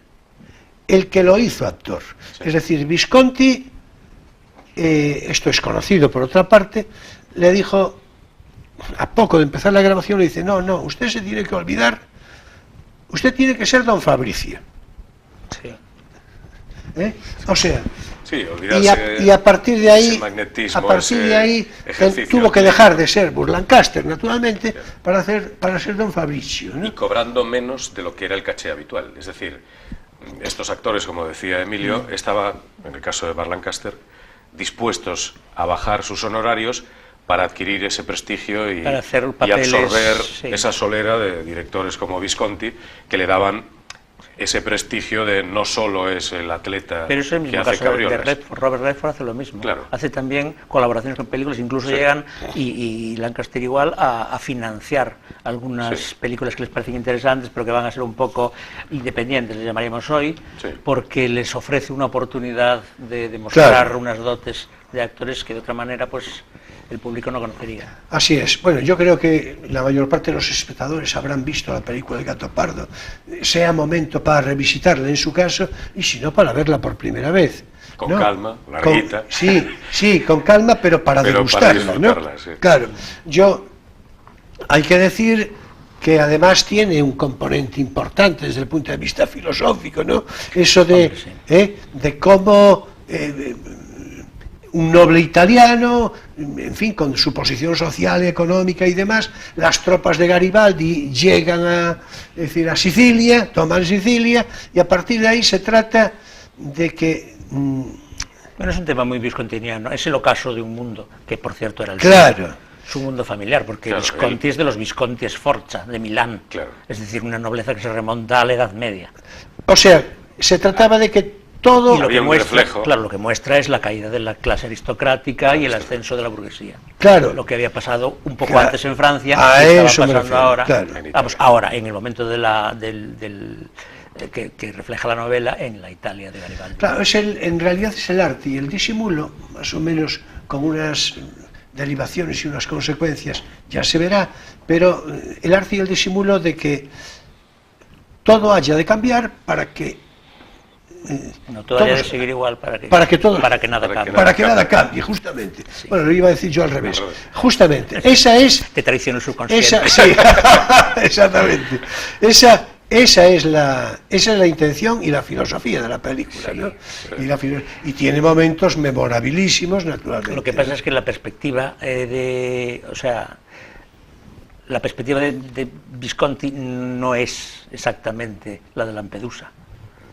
el que lo hizo actor. Sí. Es decir, Visconti, esto es conocido por otra parte, le dijo, a poco de empezar la grabación, le dice, no, usted se tiene que olvidar, usted tiene que ser don Fabricio. Sí. O sea, sí, y a partir de ahí, tuvo que dejar de ser Lancaster, naturalmente, para ser don Fabricio, ¿no? Y cobrando menos de lo que era el caché habitual. Es decir, estos actores, como decía Emilio, estaban, en el caso de Burt Lancaster, dispuestos a bajar sus honorarios para adquirir ese prestigio y absorber esa solera de directores como Visconti, que le daban ese prestigio de no solo es el atleta pero es el mismo que hace cabriolas. Robert Redford hace lo mismo. Claro. Hace también colaboraciones con películas, incluso llegan, y Lancaster igual, a financiar algunas películas que les parecen interesantes, pero que van a ser un poco independientes, les llamaríamos hoy, porque les ofrece una oportunidad de demostrar unas dotes de actores que de otra manera, pues, el público no conocería. Así es. Bueno, yo creo que la mayor parte de los espectadores habrán visto la película El gato pardo. Sea momento para revisitarla en su caso, y si no, para verla por primera vez. Con calma, larguita. Sí, con calma, pero para degustarla, ¿no? Sí. Claro. Hay que decir que además tiene un componente importante desde el punto de vista filosófico, ¿no? Eso de cómo un noble italiano, en fin, con su posición social, económica y demás, las tropas de Garibaldi llegan a Sicilia, toman Sicilia, y a partir de ahí se trata de que... Bueno, es un tema muy viscontiniano, es el ocaso de un mundo, que por cierto era el su mundo familiar, porque Visconti es de los Visconti Sforza, de Milán, es decir, una nobleza que se remonta a la Edad Media. O sea, se trataba de que todo... Y lo que muestra, lo que muestra es la caída de la clase aristocrática y el ascenso de la burguesía. Claro. Lo que había pasado un poco antes en Francia, y estaba pasando ahora, ahora, en el momento de que refleja la novela en la Italia de Garibaldi. Claro, en realidad es el arte y el disimulo, más o menos con unas derivaciones y unas consecuencias, ya se verá, pero el arte y el disimulo de que todo haya de cambiar para que todo haya de seguir igual, para que nada cambie. Para que nada cambie, justamente. Sí. Bueno, lo iba a decir yo al revés. Justamente, esa es... Que traición el subconsciente. Exactamente. Esa es la intención y la filosofía de la película, ¿no? Y tiene momentos memorabilísimos, naturalmente. Lo que pasa es que la perspectiva la perspectiva de Visconti no es exactamente la de Lampedusa.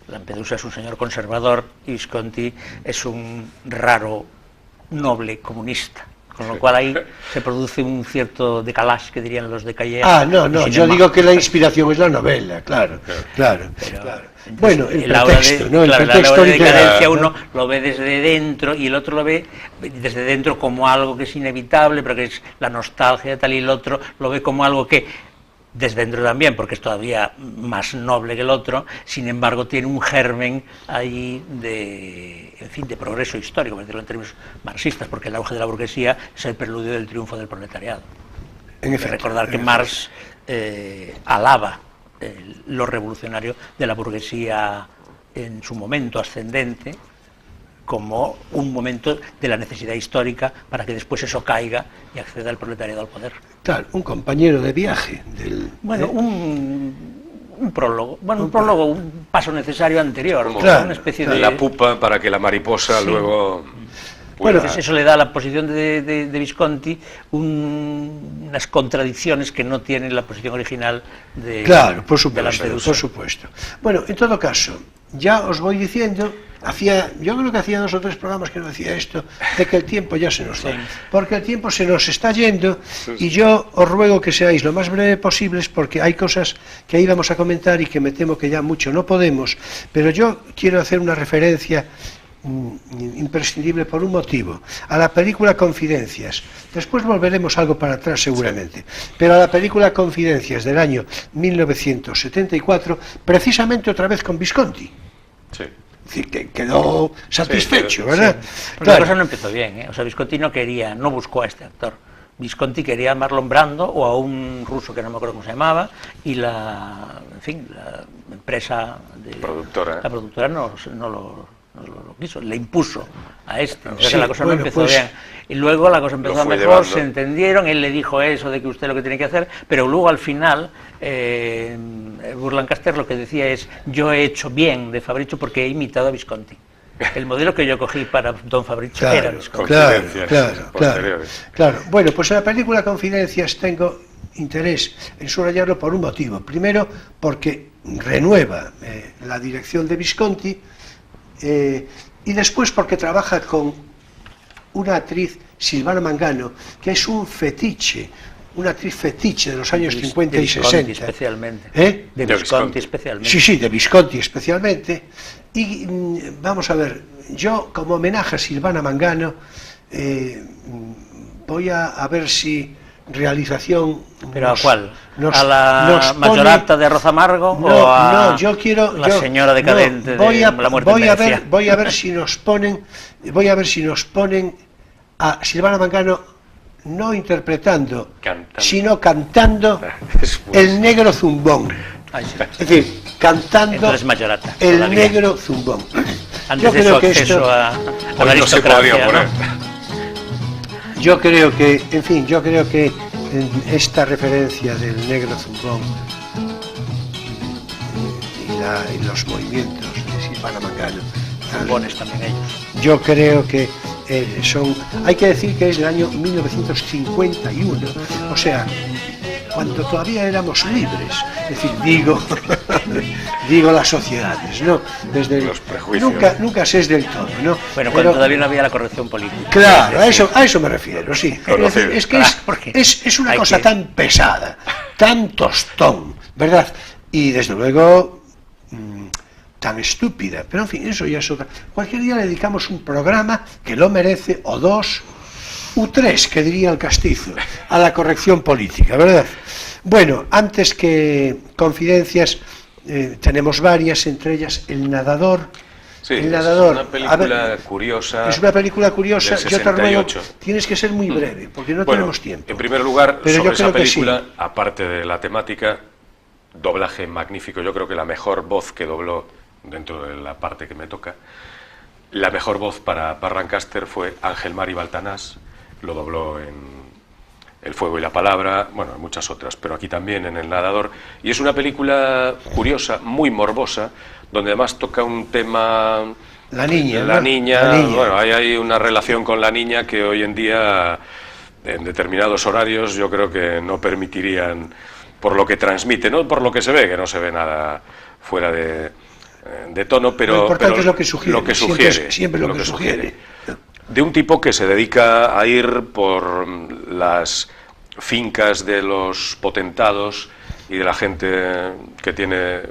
Lampedusa es un señor conservador y Visconti es un raro noble comunista, con lo cual ahí se produce un cierto decalage, que dirían los de Calle. Yo digo que la inspiración es la novela, claro. Bueno, el pretexto, ¿no? La obra de decadencia uno lo ve desde dentro y el otro lo ve desde dentro como algo que es inevitable, pero que es la nostalgia tal, y el otro lo ve como algo que desde dentro también, porque es todavía más noble que el otro, sin embargo tiene un germen ahí de progreso histórico, por decirlo en términos marxistas, porque el auge de la burguesía es el preludio del triunfo del proletariado. Hay que recordar que Marx alaba lo revolucionario de la burguesía en su momento ascendente, como un momento de la necesidad histórica para que después eso caiga y acceda el proletariado al poder. Tal, un compañero de viaje del... Bueno, un prólogo, un paso necesario anterior, claro, una especie de de... la pupa para que la mariposa luego... Bueno, Entonces eso le da a la posición de Visconti unas contradicciones que no tiene la posición original de... Claro, por de supuesto, Lampedusa. por supuesto. Bueno, en todo caso, ya os voy diciendo, yo creo que hacía 2 o 3 programas que no decía esto, de que el tiempo ya se nos va, porque el tiempo se nos está yendo y yo os ruego que seáis lo más breve posibles porque hay cosas que íbamos a comentar y que me temo que ya mucho no podemos, pero yo quiero hacer una referencia imprescindible por un motivo, a la película Confidencias. Después volveremos algo para atrás seguramente, pero a la película Confidencias del año 1974, precisamente otra vez con Visconti. Sí. Es decir, que quedó satisfecho, sí, ¿verdad? Porque Claro. la cosa no empezó bien, ¿eh? O sea, Visconti no buscó a este actor. Visconti quería a Marlon Brando o a un ruso que no me acuerdo cómo se llamaba, y la empresa Productora. La productora no lo quiso, le impuso a este. Entonces Sí, la cosa bueno, no empezó pues, bien. Y luego la cosa empezó lo fue mejor, llevando. se entendieron, él le dijo eso de que usted lo que tiene que hacer, pero luego al final Burlancaster lo que decía es: yo he hecho bien de Fabricio porque he imitado a Visconti. El modelo que yo cogí para Don Fabricio era Visconti. Claro. Bueno, pues en la película Confidencias tengo interés en subrayarlo por un motivo. Primero, porque renueva la dirección de Visconti, y después porque trabaja con una actriz, Silvana Mangano, que es un fetiche, una actriz fetiche de los años 50 y Visconti 60. especialmente. ¿Eh? De De Visconti Visconti. especialmente. Sí, de Visconti especialmente. Y vamos a ver, yo como homenaje a Silvana Mangano voy a ver si realización... ¿Pero a cuál? ¿A la Mayorata de Arroz Amargo o a yo quiero, la señora decadente de La muerte en Venecia? Voy a ver si nos ponen a Silvana Mangano no interpretando, sino cantando El negro zumbón. Ay, sí. Es decir, cantando Entonces Mayorata, El todavía. negro zumbón. Antes de su acceso a la Hoy no se podría aristocracia, poner. ¿no? Yo creo que en esta referencia del negro zumbón y los movimientos de Silvana Mangano, Zumbones también ellos. yo creo que hay que decir que es del año 1951, o sea, cuando todavía éramos libres, es decir, digo las sociedades, ¿no? Desde Los prejuicios. nunca se es del todo, ¿no? Bueno, Pero- cuando todavía no había la corrección política. Claro, a eso me refiero, sí. Conocido. Es que Porque es una hay cosa que- tan pesada, tan tostón, ¿verdad? Y desde luego tan estúpida. Pero en fin, eso ya es otra. Cualquier día le dedicamos un programa que lo merece, o 2, u 3, que diría el castizo, a la corrección política, ¿verdad? Bueno, antes que Confidencias, tenemos varias, entre ellas El nadador. Sí, El nadador. es una película curiosa. Es una película curiosa. del Yo te ruego, 68. tienes que ser muy breve, porque no Bueno, tenemos tiempo. En primer lugar, Pero sobre yo esa creo que sí. película, aparte de la temática, doblaje magnífico. Yo creo que la mejor voz que dobló, dentro de la parte que me toca, la mejor voz para Lancaster fue Ángel Mari Baltanás. Lo dobló en El fuego y la palabra, bueno, en muchas otras, pero aquí también en El nadador. Y es una película curiosa, muy morbosa, donde además toca un tema... La niña, La ¿no? niña, La niña. bueno, hay una relación con la niña que hoy en día, en determinados horarios, yo creo que no permitirían, por lo que transmite, no por lo que se ve, que no se ve nada fuera de tono, pero... Lo importante pero es lo que sugiere. Lo que Siempre sugiere. es- siempre lo que sugiere. De un tipo que se dedica a ir por las fincas de los potentados y de la gente que tiene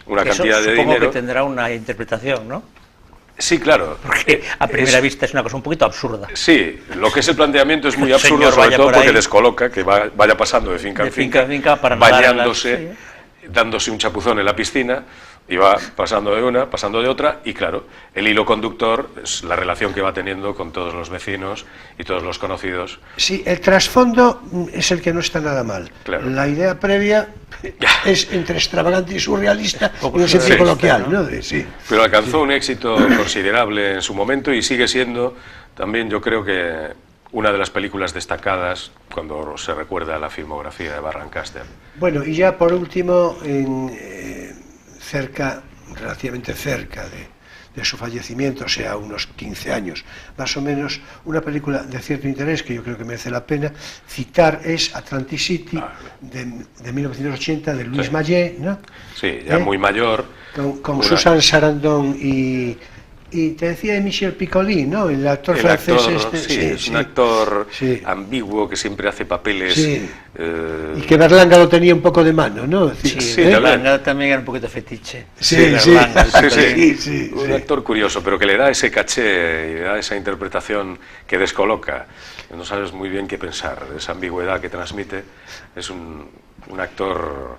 una Eso cantidad de supongo dinero. que tendrá una interpretación, ¿no? Sí, claro. Porque a primera vista es una cosa un poquito absurda. Sí, lo que es el planteamiento es muy El absurdo, señor sobre vaya todo por porque ahí. descoloca, que vaya pasando de finca De en finca, finca en finca para nadar en bañándose, las- dándose un chapuzón en la piscina, iba pasando de una, pasando de otra, y claro, el hilo conductor es la relación que va teniendo con todos los vecinos y todos los conocidos. Sí, el trasfondo es el que no está nada mal. Claro. La idea previa es entre extravagante y surrealista, en el sentido sí, coloquial, ¿no? ¿no? Sí. Pero alcanzó un éxito considerable en su momento y sigue siendo también, yo creo que, una de las películas destacadas cuando se recuerda la filmografía de Barrancaster. Bueno, y ya por último, relativamente cerca de su fallecimiento, o sea, unos 15 años, más o menos, una película de cierto interés que yo creo que merece la pena citar es Atlantic City, de 1980, de Louis Malle, ¿no? Sí, ya muy mayor. Con Susan Sarandon y te decía de Michel Piccoli, ¿no? El actor francés es un actor ambiguo que siempre hace papeles... Sí. Y que Berlanga lo tenía un poco de mano, ¿no? Sí, Berlanga también era un poquito fetiche. Sí. Un actor curioso, pero que le da ese caché y le da esa interpretación que descoloca. No sabes muy bien qué pensar, esa ambigüedad que transmite. Es un actor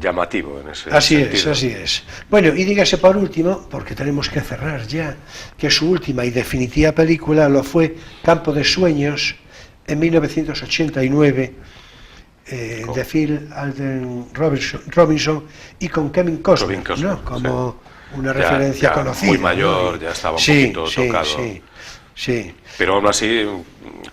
llamativo en ese sentido. Así es. Bueno, y dígase por último, porque tenemos que cerrar ya, que su última y definitiva película lo fue Campo de Sueños, en 1989, de Phil Alden Robinson y con Kevin Costner, ¿no? Como una referencia conocida. Muy mayor, ya estaba un poquito tocado. Sí. Pero aún así,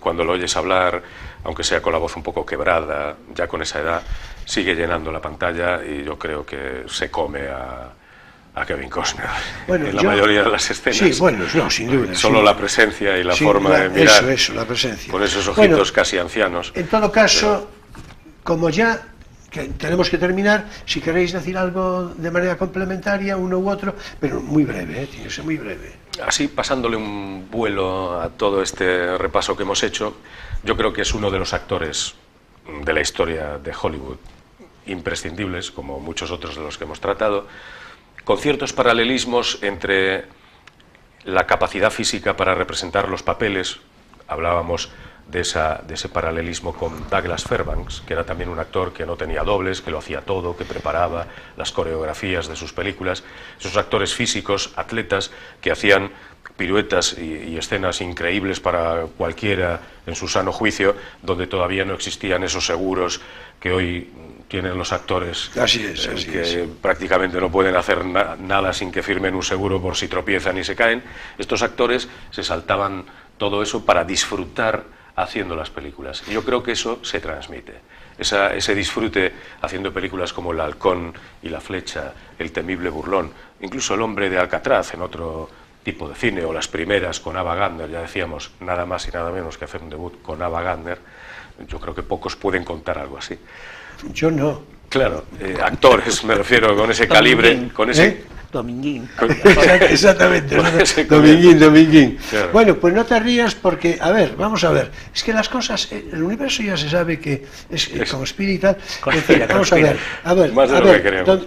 cuando lo oyes hablar, aunque sea con la voz un poco quebrada, ya con esa edad, sigue llenando la pantalla y yo creo que se come a Kevin Costner en la mayoría de las escenas. Sí, bueno, no, sin duda. Solo la presencia y la forma de mirar. Eso, la presencia. Con esos ojitos casi ancianos. En todo caso, como ya que tenemos que terminar, si queréis decir algo de manera complementaria, uno u otro, pero muy breve, tiene que ser muy breve. Así, pasándole un vuelo a todo este repaso que hemos hecho, yo creo que es uno de los actores de la historia de Hollywood imprescindibles, como muchos otros de los que hemos tratado, con ciertos paralelismos entre la capacidad física para representar los papeles. Hablábamos de ese paralelismo con Douglas Fairbanks, que era también un actor que no tenía dobles, que lo hacía todo, que preparaba las coreografías de sus películas. Esos actores físicos, atletas, que hacían piruetas y escenas increíbles para cualquiera en su sano juicio, donde todavía no existían esos seguros que hoy tienen los actores, que prácticamente no pueden hacer nada sin que firmen un seguro por si tropiezan y se caen. Estos actores se saltaban todo eso para disfrutar haciendo las películas. Y yo creo que eso se transmite. Ese disfrute haciendo películas como El Halcón y La Flecha, El Temible Burlón, incluso El Hombre de Alcatraz en otro tipo de cine, o las primeras con Ava Gardner, ya decíamos, nada más y nada menos que hacer un debut con Ava Gardner. Yo creo que pocos pueden contar algo así. Yo no. Claro, actores, me refiero, con ese calibre, con ese... Dominguín. Exactamente, Dominguín. Claro. Bueno, pues no te rías porque, a ver, vamos a ver, es que las cosas, el universo ya se sabe que es conspira y tal. Vamos a ver,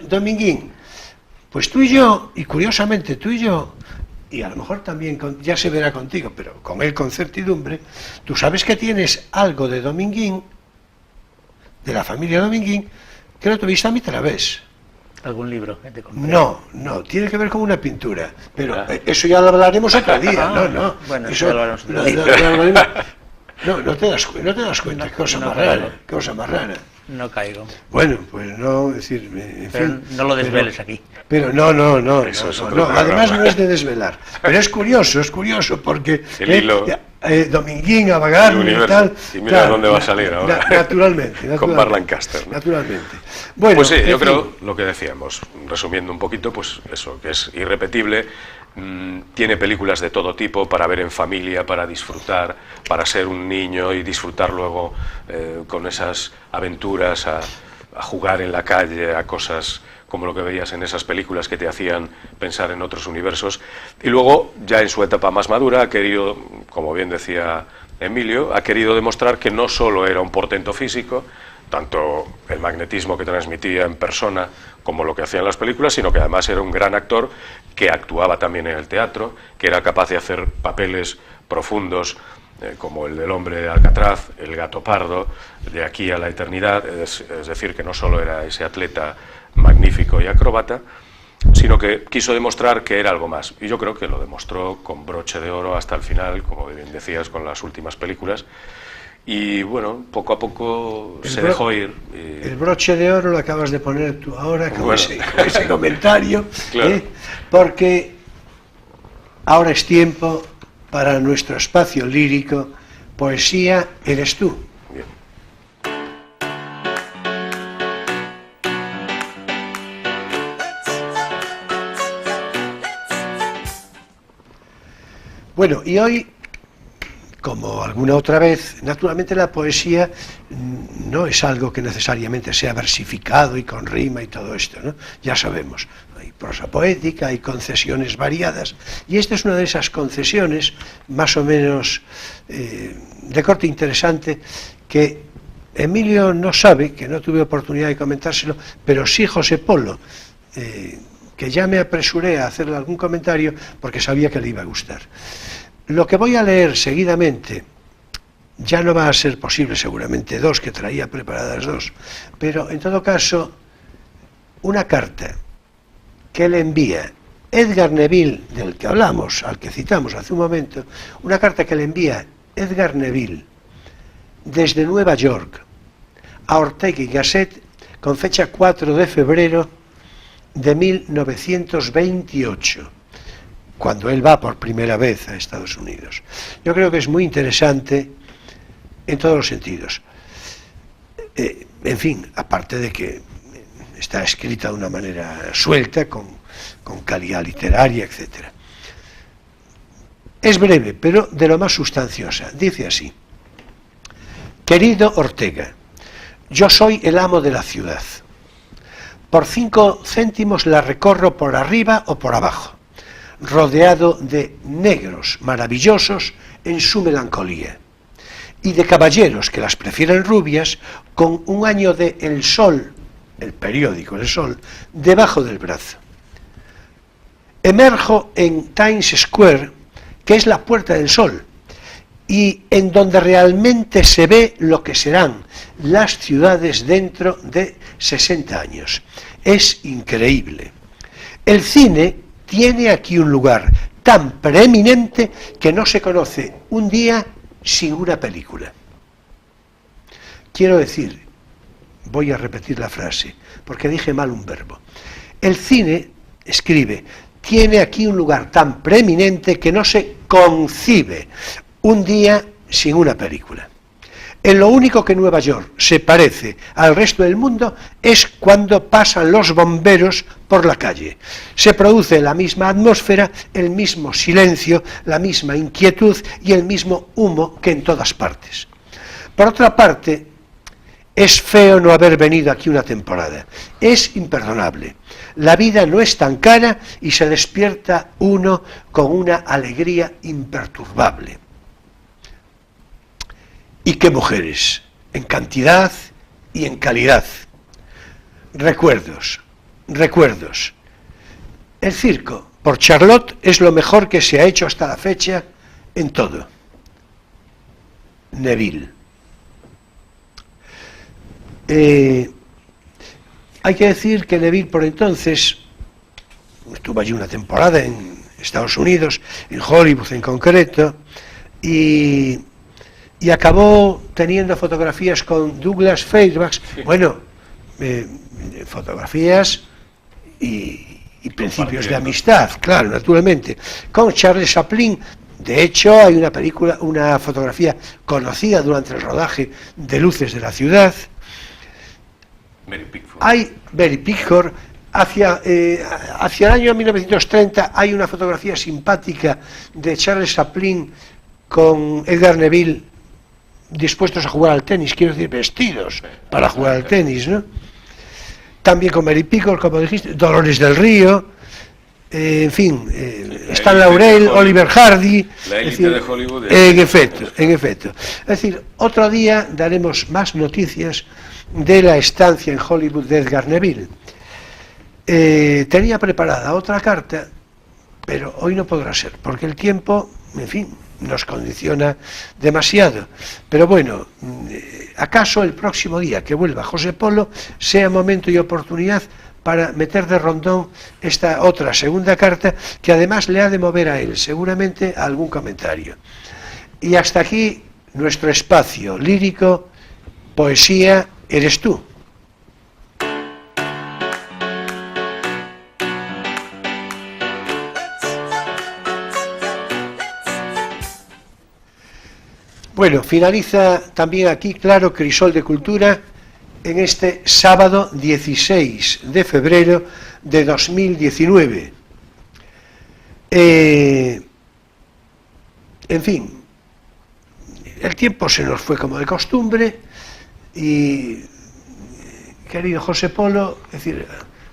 Dominguín, pues tú y yo, y curiosamente tú y yo, y a lo mejor también ya se verá contigo, pero con él con certidumbre, tú sabes que tienes algo de Dominguín, de la familia Dominguín, que no tuviste a mí te la ves. ¿Algún libro que te compré? No, tiene que ver con una pintura, pero eso ya lo hablaremos otro día. Bueno, eso lo hablaremos otro día. No te das cuenta, qué cosa más rara. No caigo. Bueno, pues no, es decir, en fin, no lo desveles aquí. Pero no, además no es de desvelar. Pero es curioso porque el hilo, Dominguín, Ava Gardner y tal. Y mira dónde va a salir ahora. Naturalmente. Con Barlancaster, ¿no? Naturalmente. Bueno, pues sí, yo creo lo que decíamos, resumiendo un poquito, pues eso, que es irrepetible. Tiene películas de todo tipo para ver en familia, para disfrutar, para ser un niño y disfrutar luego con esas aventuras, a jugar en la calle, a cosas como lo que veías en esas películas que te hacían pensar en otros universos. Y luego, ya en su etapa más madura, ha querido, como bien decía Emilio, ha querido demostrar que no solo era un portento físico, tanto el magnetismo que transmitía en persona como lo que hacía en las películas, sino que además era un gran actor que actuaba también en el teatro, que era capaz de hacer papeles profundos como el del Hombre de Alcatraz, El Gato Pardo, De aquí a la eternidad, es decir, que no solo era ese atleta magnífico y acróbata, sino que quiso demostrar que era algo más. Y yo creo que lo demostró con broche de oro hasta el final, como bien decías, con las últimas películas. Y bueno, poco a poco se dejó ir. El broche de oro lo acabas de poner tú ahora con, bueno, con ese comentario, claro. Porque ahora es tiempo para nuestro espacio lírico, Poesía eres tú. Bien. Bueno, y hoy, como alguna otra vez, naturalmente la poesía no es algo que necesariamente sea versificado y con rima y todo esto, ¿no? Ya sabemos, hay prosa poética, hay concesiones variadas, y esta es una de esas concesiones más o menos de corte interesante que Emilio no sabe, que no tuve oportunidad de comentárselo, pero sí José Polo, que ya me apresuré a hacerle algún comentario porque sabía que le iba a gustar. Lo que voy a leer seguidamente, ya no va a ser posible seguramente dos, que traía preparadas dos, pero en todo caso, una carta que le envía Edgar Neville, del que hablamos, al que citamos hace un momento, una carta que le envía Edgar Neville desde Nueva York a Ortega y Gasset con fecha 4 de febrero de 1928, cuando él va por primera vez a Estados Unidos. Yo creo que es muy interesante en todos los sentidos. En fin, aparte de que está escrita de una manera suelta, con calidad literaria, etc. Es breve, pero de lo más sustanciosa. Dice así: querido Ortega, yo soy el amo de la ciudad. Por 5 céntimos la recorro por arriba o por abajo, rodeado de negros maravillosos en su melancolía, y de caballeros que las prefieren rubias, con un año de El Sol, el periódico El Sol, debajo del brazo. Emerjo en Times Square, que es la Puerta del Sol, y en donde realmente se ve lo que serán las ciudades dentro de 60 años. Es increíble. El cine tiene aquí un lugar tan preeminente que no se conoce un día sin una película. Quiero decir, voy a repetir la frase, porque dije mal un verbo. El cine, escribe, tiene aquí un lugar tan preeminente que no se concibe un día sin una película. En lo único que Nueva York se parece al resto del mundo es cuando pasan los bomberos por la calle. Se produce la misma atmósfera, el mismo silencio, la misma inquietud y el mismo humo que en todas partes. Por otra parte, es feo no haber venido aquí una temporada. Es imperdonable. La vida no es tan cara y se despierta uno con una alegría imperturbable. Y qué mujeres, en cantidad y en calidad. Recuerdos, recuerdos. El circo, por Charlotte, es lo mejor que se ha hecho hasta la fecha en todo. Neville. Hay que decir que Neville por entonces estuvo allí una temporada en Estados Unidos, en Hollywood en concreto, y acabó teniendo fotografías con Douglas Fairbanks, bueno, fotografías y principios de amistad, claro, naturalmente, con Charles Chaplin. De hecho, hay una película, una fotografía conocida durante el rodaje de Luces de la Ciudad. Hay Mary Pickford. Hacia el año 1930 hay una fotografía simpática de Charles Chaplin con Edgar Neville, dispuestos a jugar al tenis, quiero decir, vestidos para jugar al tenis, ¿no? También con Mary Pickford, como dijiste, Dolores del Río, en fin, Stan Laurel, Oliver Hardy. La élite de Hollywood. En efecto. Es decir, otro día daremos más noticias de la estancia en Hollywood de Edgar Neville. Tenía preparada otra carta, pero hoy no podrá ser, porque el tiempo, en fin, nos condiciona demasiado. Pero bueno, acaso el próximo día que vuelva José Polo sea momento y oportunidad para meter de rondón esta otra segunda carta, que además le ha de mover a él seguramente algún comentario. Y hasta aquí nuestro espacio lírico, poesía, eres tú. Bueno, finaliza también aquí, claro, Crisol de Cultura en este sábado 16 de febrero de 2019. En fin, el tiempo se nos fue como de costumbre y, querido José Polo, es decir,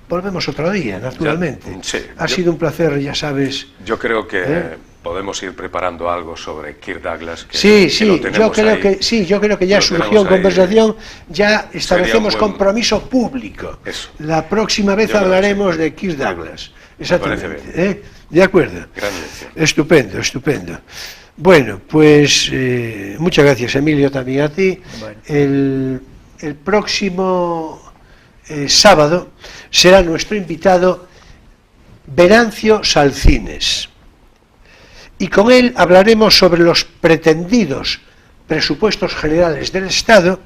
volvemos otro día, naturalmente. Sí, ha sido un placer, ya sabes. Yo creo que podemos ir preparando algo sobre Kirk Douglas. Que, sí, que yo creo que ya surgió en conversación, ya establecemos compromiso público. Eso. La próxima vez hablaremos de Kirk Douglas. Exactamente. De acuerdo. Estupendo, estupendo. Bueno, pues muchas gracias, Emilio, también a ti. Bueno. El próximo sábado será nuestro invitado Venancio Salcines. Y con él hablaremos sobre los pretendidos presupuestos generales del Estado,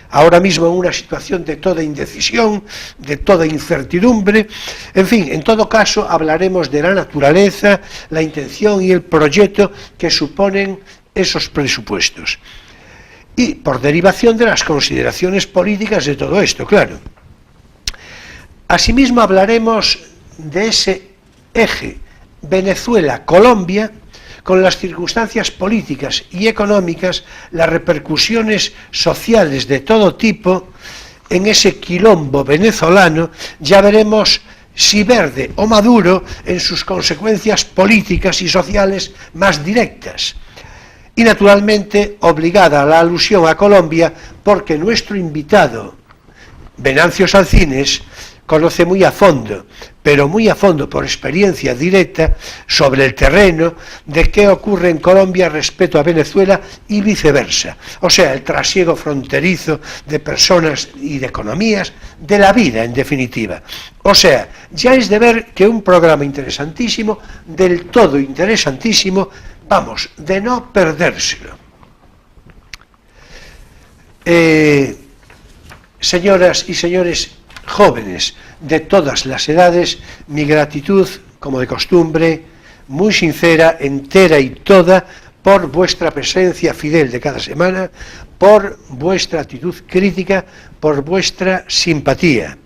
ahora mismo en una situación de toda indecisión, de toda incertidumbre. En fin, en todo caso hablaremos de la naturaleza, la intención y el proyecto que suponen esos presupuestos. Y por derivación de las consideraciones políticas de todo esto, claro. Asimismo hablaremos de ese eje Venezuela-Colombia, con las circunstancias políticas y económicas, las repercusiones sociales de todo tipo en ese quilombo venezolano. Ya veremos si verde o maduro en sus consecuencias políticas y sociales más directas. Y naturalmente obligada a la alusión a Colombia, porque nuestro invitado, Venancio Salcines, conoce muy a fondo, pero muy a fondo por experiencia directa, sobre el terreno de qué ocurre en Colombia respecto a Venezuela y viceversa. O sea, el trasiego fronterizo de personas y de economías, de la vida en definitiva. O sea, ya es de ver que un programa interesantísimo, del todo interesantísimo, vamos, de no perdérselo. Señoras y señores jóvenes de todas las edades, mi gratitud, como de costumbre, muy sincera, entera y toda, por vuestra presencia fidel de cada semana, por vuestra actitud crítica, por vuestra simpatía.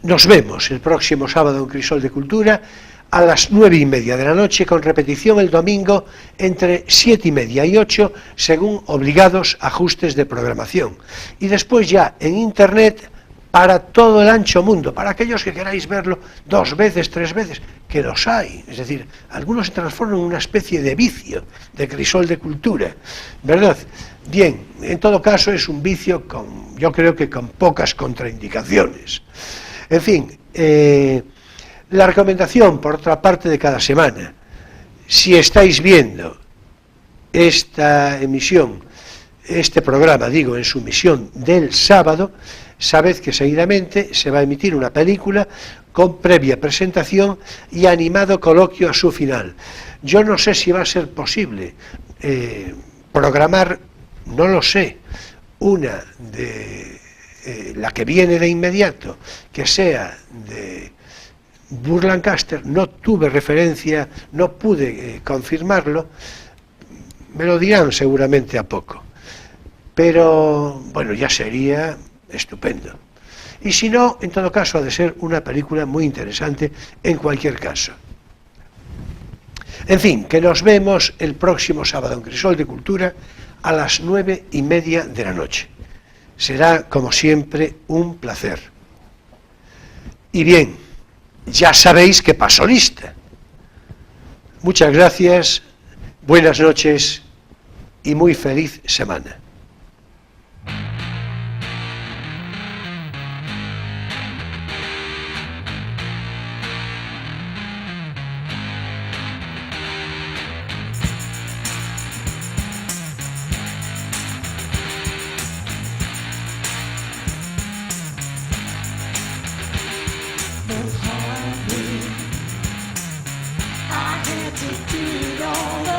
Nos vemos el próximo sábado en Crisol de Cultura a las 9:30 de la noche, con repetición el domingo entre 7:30 y 8, según obligados ajustes de programación. Y después ya en Internet para todo el ancho mundo, para aquellos que queráis verlo 2 veces, 3 veces, que los hay. Es decir, algunos se transforman en una especie de vicio de Crisol de Cultura, ¿verdad? Bien, en todo caso es un vicio yo creo que con pocas contraindicaciones. En fin, la recomendación, por otra parte, de cada semana: si estáis viendo esta emisión, este programa, digo, en su emisión del sábado, sabed que seguidamente se va a emitir una película con previa presentación y animado coloquio a su final. Yo no sé si va a ser posible programar, no lo sé, una de la que viene de inmediato, que sea de Burt Lancaster. No tuve referencia, no pude confirmarlo, me lo dirán seguramente a poco, pero bueno, ya sería estupendo. Y si no, en todo caso ha de ser una película muy interesante en cualquier caso. En fin, que nos vemos el próximo sábado en Crisol de Cultura a las 9:30 de la noche. Será, como siempre, un placer. Y bien, ya sabéis que paso lista. Muchas gracias, buenas noches y muy feliz semana. Tiro